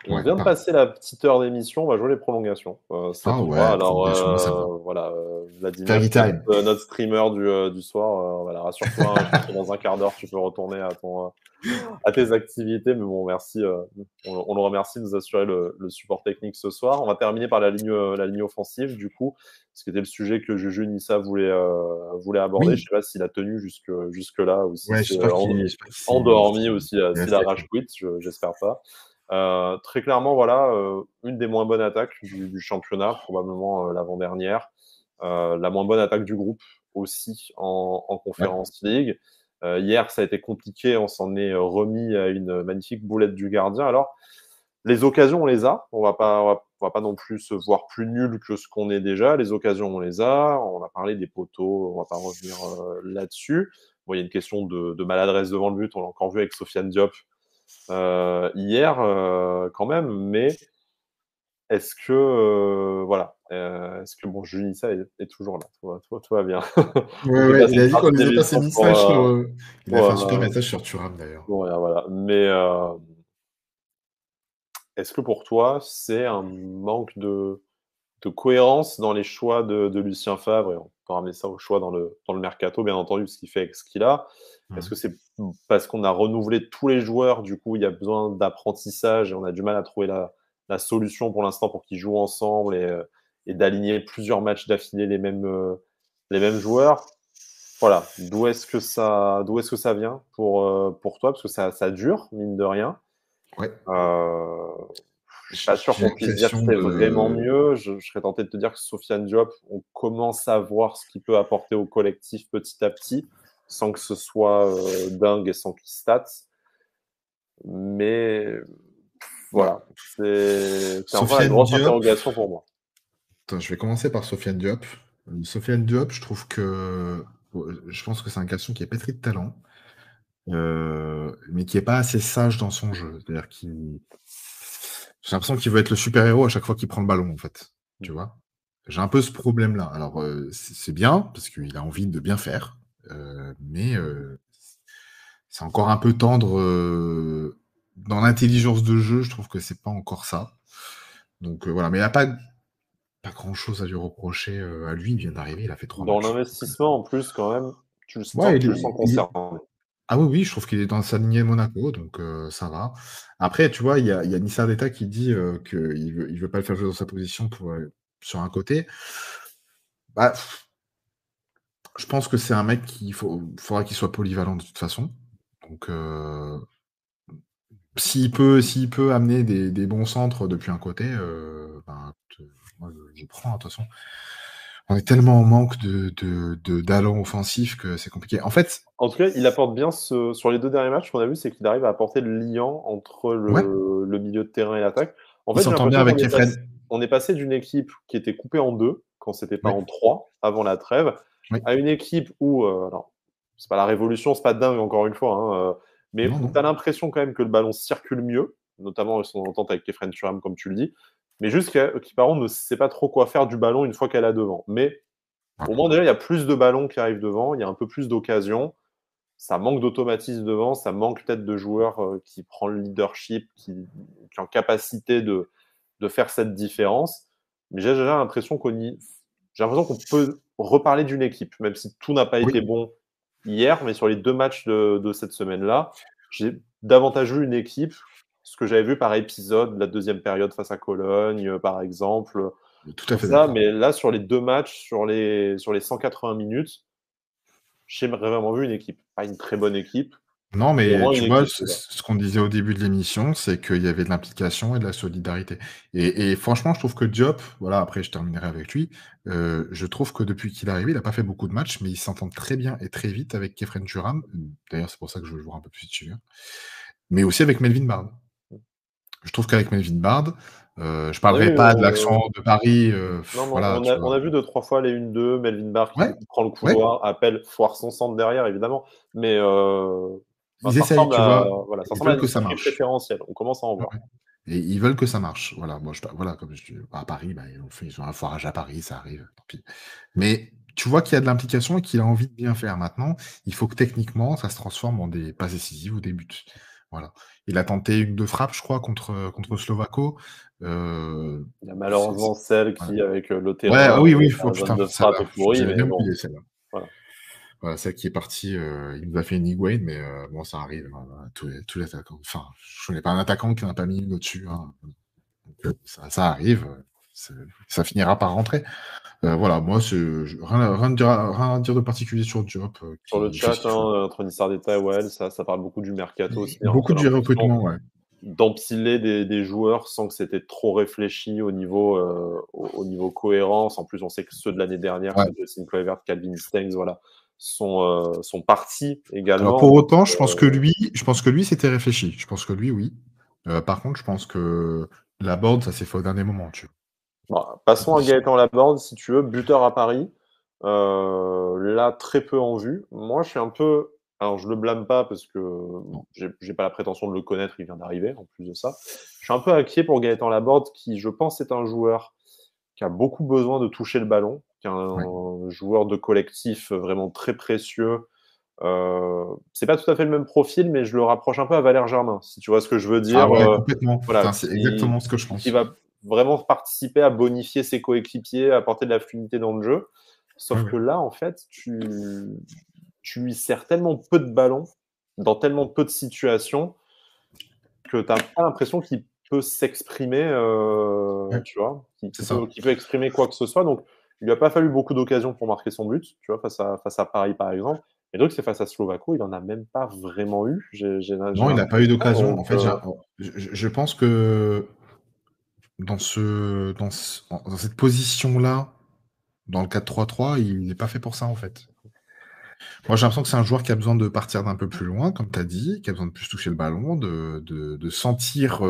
On Ouais, vient de pareil. passer la petite heure d'émission, on va jouer les prolongations. Ça Ah te va? ouais, Alors, prolongation, moi ça me va. voilà, Vladimir, Fairy time. notre streamer du soir, voilà, rassure-toi, hein, je pense que dans un quart d'heure, tu peux retourner à tes activités. Mais bon, merci, on le remercie de nous assurer le support technique ce soir. On va terminer par la ligne offensive, du coup, ce qui était le sujet que Juju Nissa voulait aborder. Je Oui, sais pas s'il a tenu jusque-là ou si ouais, c'est j'espère qu'il endormi ou s'il est a resté avec rage nous. quit, j'espère pas. Très clairement, voilà, une des moins bonnes attaques du championnat, probablement l'avant-dernière. La moins bonne attaque du groupe aussi en Ouais, Conference League. Hier, ça a été compliqué, on s'en est remis à une magnifique boulette du gardien. Alors, les occasions, on les a. On va pas non plus se voir plus nul que ce qu'on est déjà. Les occasions, on les a. On a parlé des poteaux, on va pas revenir là-dessus. Bon, il y a une question de maladresse devant le but. On l'a encore vu avec Sofiane Diop hier, quand même. Mais est-ce que, voilà, est-ce que bon, Junissa est toujours là? Tout va bien. ouais, On fait ouais, passer il une a dit qu'on partie de avait passé l'émission un message sur. Il a pour, fait un super message sur Thuram d'ailleurs. voilà, voilà. Mais est-ce que pour toi, c'est un manque de cohérence dans les choix de Lucien Favre? Et on peut ramener ça au choix dans le mercato, bien entendu, ce qu'il fait avec ce qu'il a. Est-ce que c'est parce qu'on a renouvelé tous les joueurs, du coup, il y a besoin d'apprentissage et on a du mal à trouver la solution pour l'instant pour qu'ils jouent ensemble et d'aligner plusieurs matchs d'affilée les mêmes joueurs? Voilà, d'où est-ce que ça vient pour toi? Parce que ça dure, mine de rien. Ouais, Je suis pas sûr j'ai qu'on puisse dire que l'impression c'est vraiment de. mieux. Je serais tenté de te dire que Sofiane Diop, on commence à voir ce qu'il peut apporter au collectif petit à petit, sans que ce soit dingue et sans qu'il stats. Mais Bah, voilà, c'est encore la Sofiane grosse Diop. interrogation pour moi. Attends, je vais commencer par Sofiane Diop. Sofiane Diop, je trouve que. Je pense que c'est un garçon qui est pétri de talent, mais qui est pas assez sage dans son jeu. C'est-à-dire qu'il. J'ai l'impression qu'il veut être le super-héros à chaque fois qu'il prend le ballon, en fait. Tu vois? J'ai un peu ce problème-là. Alors, c'est bien, parce qu'il a envie de bien faire, mais c'est encore un peu tendre dans l'intelligence de jeu. Je trouve que c'est pas encore ça. Donc voilà, mais il n'y a pas grand-chose à lui reprocher à lui. Il vient d'arriver, il a fait 3 Dans matchs. l'investissement, en plus, quand même, Ouais, tu le sens concerné. ah oui, oui, je trouve qu'il est dans sa lignée Monaco, donc ça va. Après, tu vois, il y a Nissa Deta qui dit qu'il veut pas le faire jouer dans sa position sur un côté. Bah, Je pense que c'est un mec qui faudra qu'il soit polyvalent de toute façon. Donc, s'il peut amener des bons centres depuis un côté, ben, moi, je prends, de toute façon. On est tellement en manque d'allants offensifs que c'est compliqué. En fait, En tout cas, il apporte bien sur les 2 derniers matchs qu'on a vu, c'est qu'il arrive à apporter le liant entre ouais, le milieu de terrain et l'attaque. En il fait, j'ai s'entend bien l'impression avec qu'on est Kefren. on est passé d'une équipe qui était coupée en 2, quand c'était pas Oui, en 3 avant la trêve, oui. à une équipe où, alors, c'est pas la révolution, c'est pas dingue encore une fois, hein, mais Non, où non. tu as l'impression quand même que le ballon circule mieux, notamment avec son entente avec Kefren Turam, comme tu le dis, mais juste qui par contre ne sait pas trop quoi faire du ballon une fois qu'elle a devant. Mais au Voilà. moins déjà, il y a plus de ballons qui arrivent devant, il y a un peu plus d'occasions. Ça manque d'automatisme devant, ça manque peut-être de joueurs qui prend le leadership, qui ont capacité de faire cette différence. Mais j'ai déjà l'impression j'ai l'impression qu'on peut reparler d'une équipe, même si tout n'a pas Oui, été bon hier, mais sur les 2 matchs de cette semaine-là, j'ai davantage vu une équipe, ce que j'avais vu par épisode, la deuxième période face à Cologne, par exemple, tout à comme fait ça. d'accord. Mais là, sur les 2 matchs, sur les 180 minutes, j'ai vraiment vu une équipe. Pas une très bonne équipe, Non, mais au mais moins tu une vois, équipe, tu vois. ce qu'on disait au début de l'émission, c'est qu'il y avait de l'implication et de la solidarité. Et franchement, je trouve que Diop, voilà, après je terminerai avec lui, je trouve que depuis qu'il est arrivé, il n'a pas fait beaucoup de matchs, mais il s'entend très bien et très vite avec Kefren Turam. D'ailleurs, c'est pour ça que je veux le voir un peu plus dessus. Mais aussi avec Melvin Bard. Je trouve qu'avec Melvin Bard, je On a parlerai vu, pas de l'action de Paris, non, non, voilà, tu on vois. a vu 2-3 fois les 1-2, Melvin Barr qui Ouais, du coup prend le ouais, couloir, appelle, foire son centre derrière, évidemment. Mais bah, ils essayent, tu vois. voilà, ça Ils ressemble à veulent une que ça équiperie marche. préférentielle. On commence à en Ouais, voir. ouais. Et ils veulent que ça marche. Voilà, moi, voilà, comme je dis, à Paris, bah, ils ont un foirage à Paris, ça arrive, tant pis. Mais tu vois qu'il y a de l'implication et qu'il a envie de bien faire. Maintenant, il faut que techniquement, ça se transforme en des passes décisives ou des buts. Voilà. Il a tenté une de frappe, je crois, contre Slovako. Il y a malheureusement celle Voilà. qui, avec le Ouais, terrain, ah oui, oui, dans oh la zone putain, de frappe celle-là, est pourrie, j'avais mais bien bon, oublié celle-là. voilà. Voilà, celle qui est partie, il nous a fait une Higuain, mais bon, ça arrive, hein, tous les attaquants. Enfin, je connais pas un attaquant qui n'a pas mis une au-dessus, hein. Donc, ça arrive, ça finira par rentrer. Voilà, moi, rien à dire de particulier sur Diop, Sur le qui fait ce chat, qu'il faut. entre Nissardeta et Wael, ça parle beaucoup du mercato aussi, Et hein. On beaucoup a de l'impression recrutement, ouais. d'empiler des joueurs sans que c'était trop réfléchi au niveau cohérence. En plus, on sait que ceux de l'année dernière, Ouais. que Justin Kluivert, Calvin Stengs, voilà, sont partis Alors également. pour Donc, autant, je pense que lui, c'était réfléchi. Je pense que lui, oui. Par contre, je pense que Laborde, ça s'est fait au dernier moment, tu bon, passons à Gaëtan Laborde, si tu veux, buteur à Paris. Là, très peu en vue. Moi, je suis un peu. Alors, je le blâme pas parce que vois. j'ai pas la prétention de le connaître, il vient d'arriver en plus de ça. Je suis un peu inquiet pour Gaëtan Laborde, qui, je pense, est un joueur qui a beaucoup besoin de toucher le ballon, qui est Ouais. un joueur de collectif vraiment très précieux. C'est pas tout à fait le même profil, mais je le rapproche un peu à Valère Germain, si tu vois ce que je veux Ah dire. ouais, complètement. Voilà, Putain, c'est exactement ce que je qui pense. va vraiment participer à bonifier ses coéquipiers, à apporter de la fluidité dans le jeu. Ouais, Sauf ouais. que là, en fait, tu lui sers tellement peu de ballons, dans tellement peu de situations, que tu n'as pas l'impression qu'il peut s'exprimer, Ouais, tu vois, c'est ça. qu'il peut exprimer quoi que ce soit. Donc, il lui a pas fallu beaucoup d'occasions pour marquer son but, tu vois, face à Paris, par exemple. Et donc, c'est face à Slovako, il en a même pas vraiment eu. J'ai Non, il n'a pas eu l'impression. d'occasion. Donc, En fait, je pense que dans cette position-là, dans le 4-3-3, il n'est pas fait pour ça, en fait. Moi, j'ai l'impression que c'est un joueur qui a besoin de partir d'un peu plus loin, comme tu as dit, qui a besoin de plus toucher le ballon, de sentir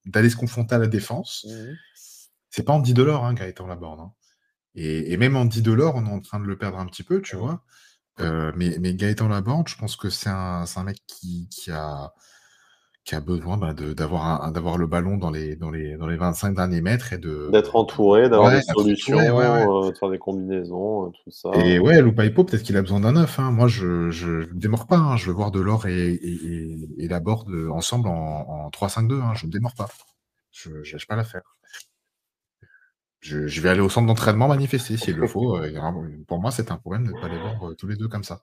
d'aller se confronter à la défense. mhm. C'est pas Andy Delors, hein, Gaëtan Laborde, hein. Et même Andy Delors, on est en train de le perdre un petit peu, tu vois. Mais Gaëtan Laborde, je pense que c'est un mec qui a besoin d'avoir le ballon dans les 25 derniers mètres et D'être entouré, d'avoir des ouais, d'être entouré, ouais, ouais. solutions, de faire des combinaisons, tout ça. Et ouais, Loupaipo, peut-être qu'il a besoin d'un neuf, hein. Moi, je ne démords pas, hein. Je veux voir Delors et Laborde ensemble en 3-5-2, hein. Je ne démords pas. Je lâche pas l'affaire. Je vais aller au centre d'entraînement manifester s'il le faut. Pour moi, c'est un problème de ne pas les voir tous les deux comme ça.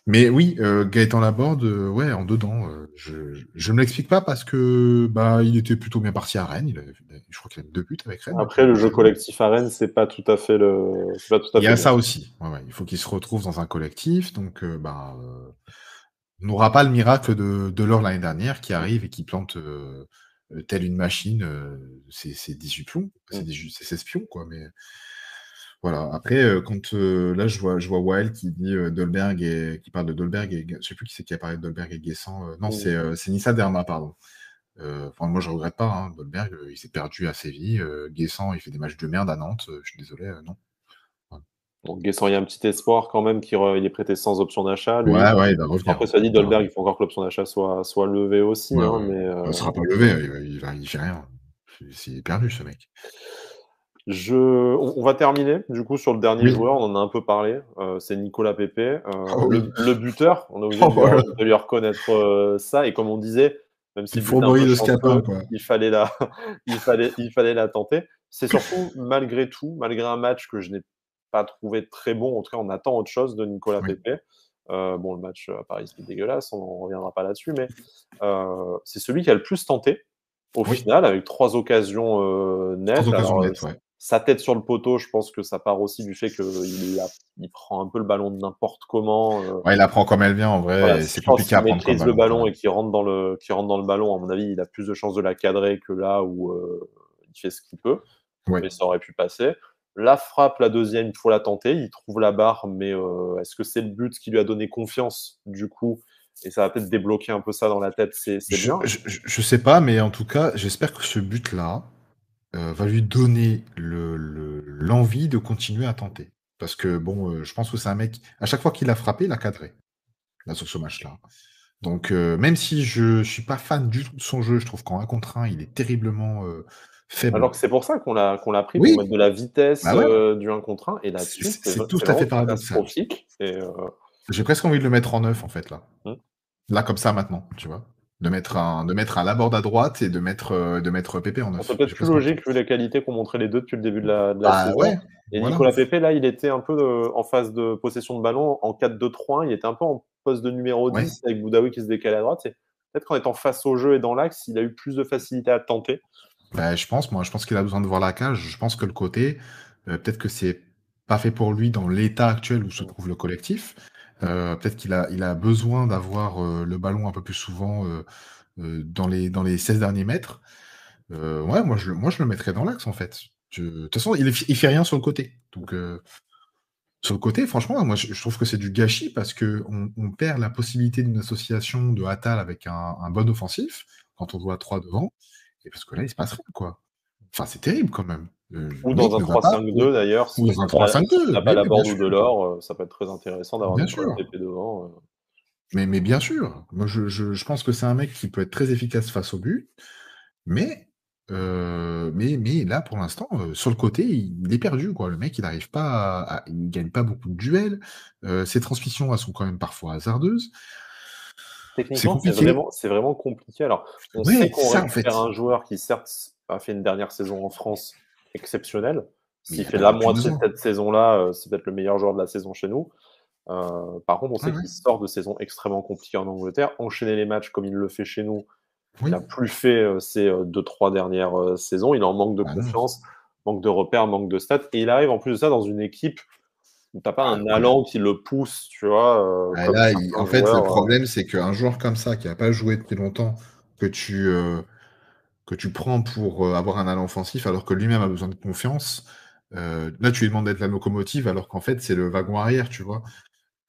Mais oui, Gaëtan Laborde, ouais, en dedans. Je me l'explique pas parce que il était plutôt bien parti à Rennes. Je crois qu'il a 2 buts avec Rennes Après, depuis le le jeu saison. collectif à Rennes, c'est pas tout à fait Il y a bon. ça aussi. Ouais. Il faut qu'il se retrouve dans un collectif. Donc, on n'aura pas le miracle de Delors l'année dernière qui arrive et qui plante telle une machine ses 18 pions, ses 16 pions, quoi. Mais voilà. Après, quand là, je vois Wael qui dit Dolberg et qui parle de Dolberg et je sais plus qui c'est qui a parlé de Dolberg et Guessant. Non, c'est Nissa Derma, pardon. Moi, je regrette pas. Hein. Dolberg, il s'est perdu à Séville. Guessant, il fait des matchs de merde à Nantes. Je suis désolé, non. Voilà. Donc, Guessant, il y a un petit espoir quand même il est prêté sans option d'achat, lui. Ouais, il va revenir. Après, ça dit, Il va Dolberg, il faut encore que l'option d'achat soit levée aussi. Ouais, Hein, ouais. mais, Ça sera pas levé. Il fait rien. Il est perdu, ce mec. on va terminer du coup sur le dernier Oui. joueur, on en a un peu parlé, c'est Nicolas Pepe, Oh oui. le buteur, on est obligé Oh, voilà. de lui reconnaître ça, et comme on disait, même si Une le but est un peu fourberie de Scapin, chanceux, quoi. il fallait la tenter. C'est surtout malgré tout, malgré un match que je n'ai pas trouvé très bon, en tout cas on attend autre chose de Nicolas Oui. Pepe. Bon, le match à Paris c'était dégueulasse, on ne reviendra pas là-dessus, mais c'est celui qui a le plus tenté au Oui. final, avec 3 occasions nettes. 3 occasions Alors, nettes, ouais. sa tête sur le poteau, je pense que ça part aussi du fait qu'il prend un peu le ballon de n'importe comment. Ouais, il apprend comme elle vient, en Voilà, vrai, et je c'est pense compliqué à qu'il prendre comme maîtrise le ballon, quand ballon même. et qu'il rentre dans le ballon. À mon avis, il a plus de chances de la cadrer que là où il fait ce qu'il peut, Ouais. mais ça aurait pu passer. La frappe, la deuxième, il faut la tenter. Il trouve la barre, mais est-ce que c'est le but qui lui a donné confiance, du coup? Et ça va peut-être débloquer un peu ça dans la tête, c'est bien. Je sais pas, mais en tout cas, j'espère que ce but-là va lui donner l'envie de continuer à tenter. Parce que bon, je pense que c'est un mec, à chaque fois qu'il a frappé, il a cadré, là, sur ce match-là. Donc, même si je suis pas fan du tout de son jeu, je trouve qu'en 1 contre 1, il est terriblement Alors faible. que c'est pour ça qu'on l'a pris pour Oui, mettre de la vitesse, bah ouais, du 1 contre 1, et là-dessus, c'est tout c'est à vraiment fait paradoxal. catastrophique. Et J'ai presque envie de le mettre en 9, en fait, là. mmh. Là, comme ça, maintenant, tu vois? De mettre un Laborde à droite et de mettre Pépé en C'est 9. peut-être J'ai plus presque envie de faire logique vu les qualités qu'ont montré les deux depuis le début de la bah, saison. ouais, Et voilà. Nicolas Pepe, là, il était un peu en phase de possession de ballon en 4-2-3-1. Il était un peu en poste de numéro Ouais. 10 avec Boudaoui qui se décalait à droite. C'est peut-être qu'en étant face au jeu et dans l'axe, il a eu plus de facilité à tenter. Bah, je pense qu'il a besoin de voir la cage. Je pense que le côté, peut-être que c'est pas fait pour lui dans l'état actuel où se Mmh. trouve le collectif. Peut-être qu'il a besoin d'avoir, le ballon un peu plus souvent, dans les 16 derniers mètres. Ouais, moi je le mettrais dans l'axe, en fait. De toute façon, il fait rien sur le côté. Donc, sur le côté, franchement, moi je trouve que c'est du gâchis parce qu'on perd la possibilité d'une association de Attal avec un bon offensif, quand on joue à 3 devant, et parce que là, il se passe rien, quoi. Enfin, c'est terrible quand même. Ou Le dans mec un ne va pas 3-5-2 d'ailleurs, ou dans un 3-5-2, s'il a pas mais oui, bien Laborde ou sûr, Delors, ça peut être très intéressant d'avoir bien Nicolas sûr, Pepe devant. mais bien sûr. Moi, je pense que c'est un mec qui peut être très efficace face au but, mais mais là, pour l'instant, sur le côté, il est perdu, quoi. Le mec, il n'arrive pas il gagne pas beaucoup de duels, ses transmissions, elles sont quand même parfois hasardeuses. C'est Techniquement, compliqué. c'est vraiment compliqué. Alors, on sait Ouais, qu'on c'est ça, en fait. récupère un joueur qui, certes, a fait une dernière saison en France exceptionnelle. Mais il S'il y a fait pas la depuis 2 moitié de ans. cette saison-là, c'est peut-être le meilleur joueur de la saison chez nous. Par contre, on Ouais, sait ouais. qu'il sort de saison extrêmement compliquée en Angleterre. Enchaîner les matchs comme il le fait chez nous, il Oui. n'a plus fait ces 2-3 dernières saisons. Il est en manque de Bah, non. confiance, manque de repères, manque de stats. Et il arrive en plus de ça dans une équipe où tu n'as pas Ah, un ouais, mais allant qui le pousse, tu vois, ah, comme là, certains en fait, le joueurs. problème, c'est qu'un joueur comme ça, qui a pas joué depuis longtemps, que tu prends pour, avoir un allant offensif, alors que lui-même a besoin de confiance, là, tu lui demandes d'être la locomotive, alors qu'en fait, c'est le wagon arrière, tu vois?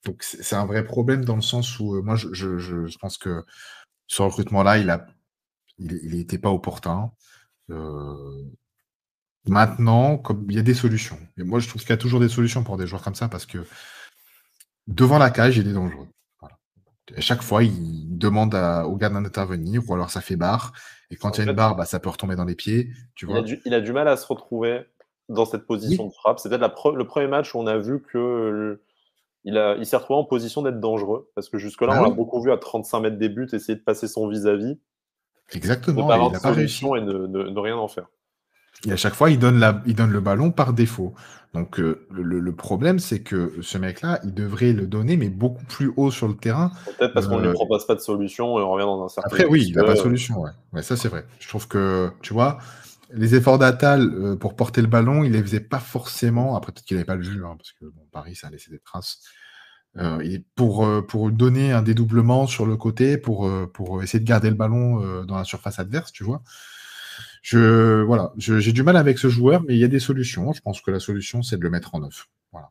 Donc c'est un vrai problème dans le sens où, moi, je pense que ce recrutement-là, il était pas opportun. Heu, Maintenant, comme il y a des solutions et moi, je trouve qu'il y a toujours des solutions pour des joueurs comme ça parce que devant la cage, il est dangereux. Voilà. À chaque fois, il demande au gardien d'intervenir ou alors ça fait barre et quand il En y a une fait, barre, ça peut retomber dans les pieds, tu Il a vois? du il a du mal à se retrouver dans cette position Oui, de frappe. C'est peut-être le premier match où on a vu que, il s'est retrouvé en position d'être dangereux, parce que jusque-là, bah on l'a oui, beaucoup vu à 35 mètres des buts essayer de passer son vis-à-vis, ne exactement pas et avoir il de a pas solution réussi. et ne rien en faire. Et à chaque fois, il donne le ballon par défaut. Donc, le problème, c'est que ce mec-là, il devrait le donner, mais beaucoup plus haut sur le terrain. Peut-être parce qu'on ne lui propose pas de solution et on revient dans un cercle Après, oui, il n'a pas de vicieux. solution. Ouais. Ouais, ça, c'est vrai. Je trouve que, tu vois, les efforts d'Attal pour porter le ballon, il les faisait pas forcément. Après, peut-être qu'il n'avait pas le jus, hein, parce que bon, Paris, ça a laissé des traces. Et pour donner un dédoublement sur le côté, pour essayer de garder le ballon dans la surface adverse, tu vois. Voilà, j'ai du mal avec ce joueur, mais il y a des solutions. Je pense que la solution, c'est de le mettre en neuf. Voilà.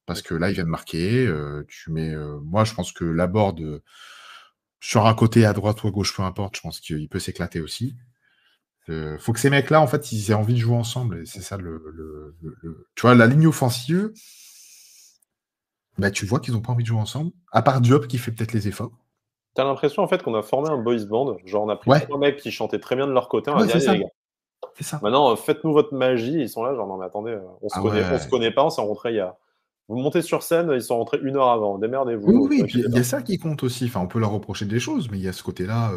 Parce que là, il vient de marquer. Moi, je pense que Laborde, sur un côté, à droite ou à gauche, peu importe, je pense qu'il peut s'éclater aussi. Faut que ces mecs-là, en fait, ils aient envie de jouer ensemble. Et c'est ça Tu vois, la ligne offensive, bah, tu vois qu'ils n'ont pas envie de jouer ensemble. À part Diop qui fait peut-être les efforts. T'as l'impression en fait qu'on a formé un boys band, genre on a pris Ouais. 3 mecs qui chantaient très bien de leur côté, on a Ouais, dit c'est allez ça. les gars, C'est ça. maintenant faites-nous votre magie, ils sont là genre non mais attendez, on se Ah ouais. connaît pas, on s'est rencontrés il y a... Vous montez sur scène, ils sont rentrés 1 heure avant, démerdez-vous, Oui, vous oui, puis inquiétez il y pas. a ça qui compte aussi. Enfin, on peut leur reprocher des choses, mais il y a ce côté-là,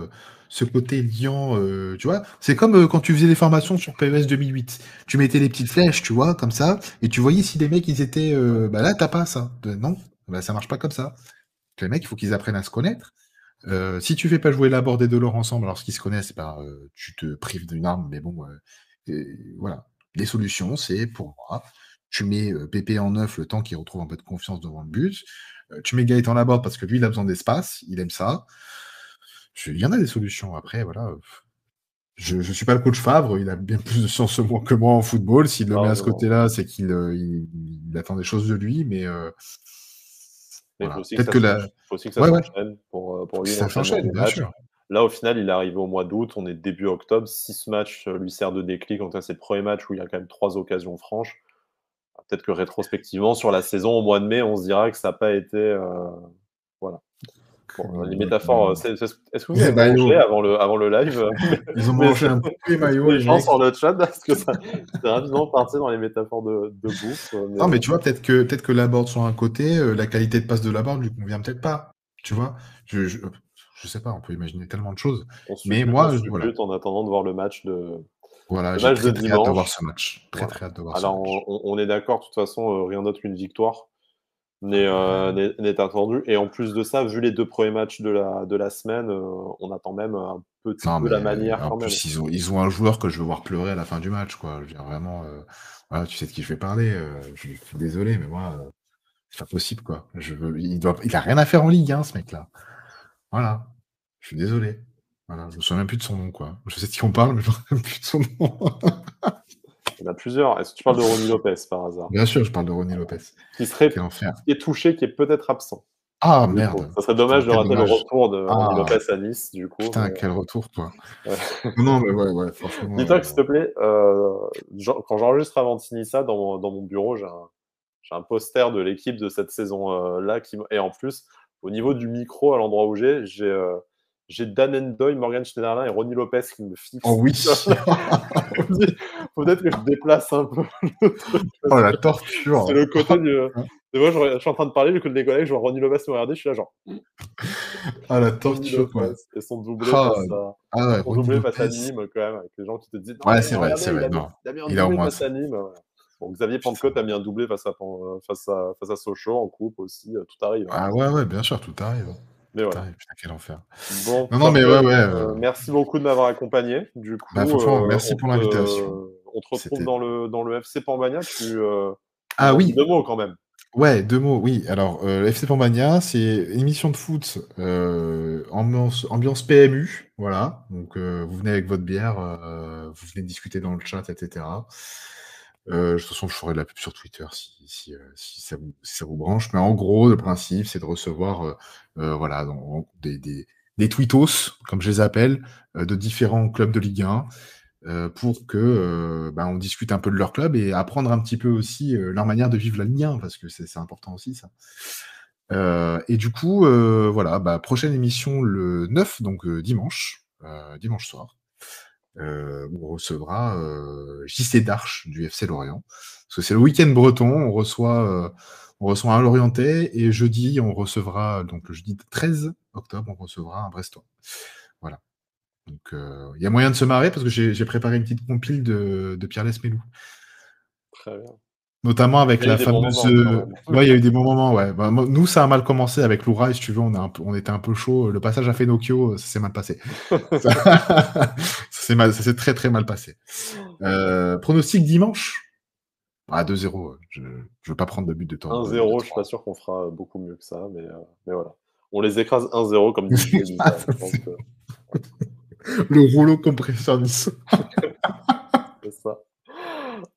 ce côté liant, tu vois. C'est comme quand tu faisais les formations sur PES 2008. Tu mettais les petites flèches, tu vois, comme ça, et tu voyais si les mecs, ils étaient, bah là, t'as pas ça. Non, bah ça marche pas comme ça. Les mecs, il faut qu'ils apprennent à se connaître. Si tu fais pas jouer Laborde et Delors ensemble, alors qu'ils se connaissent, bah, tu te prives d'une arme, mais bon, voilà. Les solutions, c'est, pour moi, tu mets Pépé en neuf le temps qu'il retrouve un peu de confiance devant le but. Tu mets Gaëtan Laborde parce que lui, il a besoin d'espace, il aime ça. Il y en a des solutions. Après, voilà. Je suis pas le coach Favre, il a bien plus de science que moi en football. S'il le met à ce Largement. côté-là, c'est il attend des choses de lui, mais Mais il faut voilà. aussi que Peut-être ça que la... faut aussi que ça Ouais, ouais. s'enchaîne pour lui Ça l'enchaînement s'enchaîne, des bien matchs. sûr. Là au final, il est arrivé au mois d'août, on est début octobre, si ce match lui sert de déclic, en tout cas c'est le premier match où il y a quand même 3 occasions franches. Peut-être que rétrospectivement sur la saison au mois de mai, on se dira que ça a pas été, voilà. Bon, les métaphores, est-ce que vous Les avez mangé maillots. avant le live? Ils ont Mais mangé un peu maillot, les les gens mecs. sur le chat, parce que ça c'est rapidement parti dans les métaphores de bouffe, Non, mais tu vois, peut-être que Laborde sur un côté, la qualité de passe de Laborde lui convient peut-être pas. Tu vois? Je sais pas, on peut imaginer tellement de choses. Mais on moi, voilà. suppute en attendant de voir Voilà, le j'ai match de très très hâte de voir dimanche. ce match. Très Voilà. très hâte de voir ce Alors match. on est d'accord, de toute façon, rien d'autre qu'une victoire n'est attendu. Et en plus de ça, vu les 2 premiers matchs de la semaine, on attend même un petit Non, peu la mais manière en quand même. plus, ils ont un joueur que je veux voir pleurer à la fin du match, quoi. Je veux dire, vraiment, voilà, tu sais de qui je vais parler. Je suis désolé, mais moi, c'est pas possible, quoi. Il a rien à faire en Ligue 1, ce mec-là. Voilà. Je suis désolé. Voilà, je me souviens même plus de son nom, quoi. Je sais de qui on parle, mais je me souviens même plus de son nom. Il y en a plusieurs. Est-ce que tu parles de Ronny Lopez par hasard? Bien sûr, je parle de Ronny Lopez. Quel enfer. Qui est touché, qui est peut-être absent, Ah du coup. merde! Ça serait Putain, dommage de quel rater le dommage. retour de Ronny Ah Lopez à Nice, du coup, putain, mais quel retour, quoi. ouais. Non, mais ouais, franchement, Dis-toi que, s'il te plaît, quand j'enregistre avant Tinissa dans mon bureau, j'ai un poster de l'équipe de cette saison-là et en plus, au niveau du micro, à l'endroit où j'ai Dan Endoy, Morgan Schneiderlin et Ronny Lopez qui me oh fixent. oui! Faut peut-être que je déplace un peu le truc. Oh la C'est torture! le côté du. Moi, je suis en train de parler, le côté des collègues, je vois Ronny Lopez me regarder, je suis là, genre, Ah la Ronny torture, quoi. Lopez et Ah ouais, son Ronny doublé face à Lopez. Nîmes, quand même, avec les gens qui te disent, non, Ouais, mais regardez, c'est vrai, non. il a mis un Il a au doublé moins face ça. à Nîmes. Ouais. Bon, Xavier Putain. Pentecôte a mis un doublé face à Sochaux en coupe aussi, tout arrive. Hein. Ah ouais, bien sûr, tout arrive. Mais Tout voilà. arrive, putain, quel enfer. Bon, Non, mais Purple, ouais, merci beaucoup de m'avoir accompagné. Du bah, coup, franchement, merci pour l'invitation. on te retrouve C'était dans le FC Pambagna. Tu Ah nous en dis oui! 2 mots quand même. Ouais, 2 mots, oui. Alors, FC Pampania, c'est une émission de foot, ambiance PMU, voilà. Donc, vous venez avec votre bière, vous venez discuter dans le chat, et cetera. De toute façon, je ferai de la pub sur Twitter si ça vous branche. Mais en gros, le principe, c'est de recevoir, voilà, des tweetos, comme je les appelle, de différents clubs de Ligue 1, pour que bah, on discute un peu de leur club et apprendre un petit peu aussi leur manière de vivre la Ligue 1, parce que c'est important aussi ça. Et du coup, voilà, bah, prochaine émission le 9, donc dimanche soir, où on recevra JC Darche du FC Lorient. Parce que c'est le week-end breton, on reçoit un Lorientais, et jeudi, on recevra, donc le jeudi 13 octobre, on recevra un Brestois. Voilà. Donc, il y a moyen de se marrer parce que j'ai préparé une petite compile de Pierre Lesmelou. Très bien. Notamment avec Il y a eu la des bons fameuse. moments, quand même. Ouais, il y a eu des bons moments, ouais. Bah, nous, ça a mal commencé avec Loura, si tu veux, on était un peu chaud. Le passage à Fenocchio, ça s'est mal passé. Ça s'est très très mal passé. Pronostic dimanche 2-0. Je veux pas prendre de but de temps. 1-0, je suis pas sûr qu'on fera beaucoup mieux que ça, mais voilà. On les écrase 1-0 comme disait Lisa. Je pense que Le rouleau compresseur Nice. c'est ça.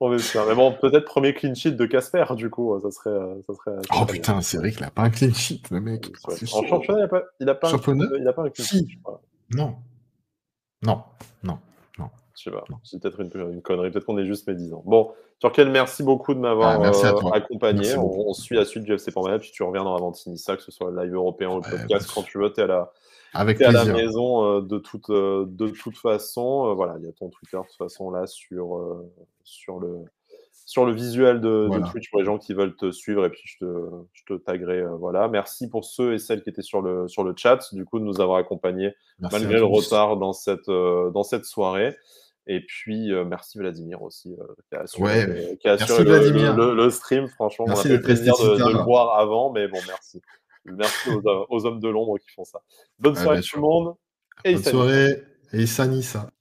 On espère. Mais bon, peut-être premier clean sheet de Casper, du coup, ça serait Oh bien. putain, c'est vrai qu'il a pas un clean sheet, le mec. Ouais. C'est En chaud. championnat, il a pas Championnat un clean sheet, Si. je crois. Non. Non. Je sais pas, c'est peut-être une connerie, peut-être qu'on est juste médisant. Bon, Turkel, merci beaucoup de m'avoir Merci à toi. accompagné. Merci beaucoup. On suit la suite du FC Portmana, puis tu reviens dans Avantinissa, que ce soit le live européen ou le podcast, quand tu veux, tu es Avec à la plaisir. maison de toute façon. Voilà, il y a ton Twitter de toute façon là sur le visuel de Voilà. Twitch pour les gens qui veulent te suivre, et puis je te taguerai. Voilà. Merci pour ceux et celles qui étaient sur le chat, du coup, de nous avoir accompagnés Merci malgré à le tous. retard dans cette soirée. Et puis, merci Vladimir aussi, qui a assuré, Merci, Vladimir. le stream. Franchement, Merci on a fait d'être plaisir resté si de le tard. voir avant, mais bon, merci. Merci aux hommes de l'ombre qui font ça. Bonne soirée bien tout sûr. le monde. Et Bonne soirée et Sanissa.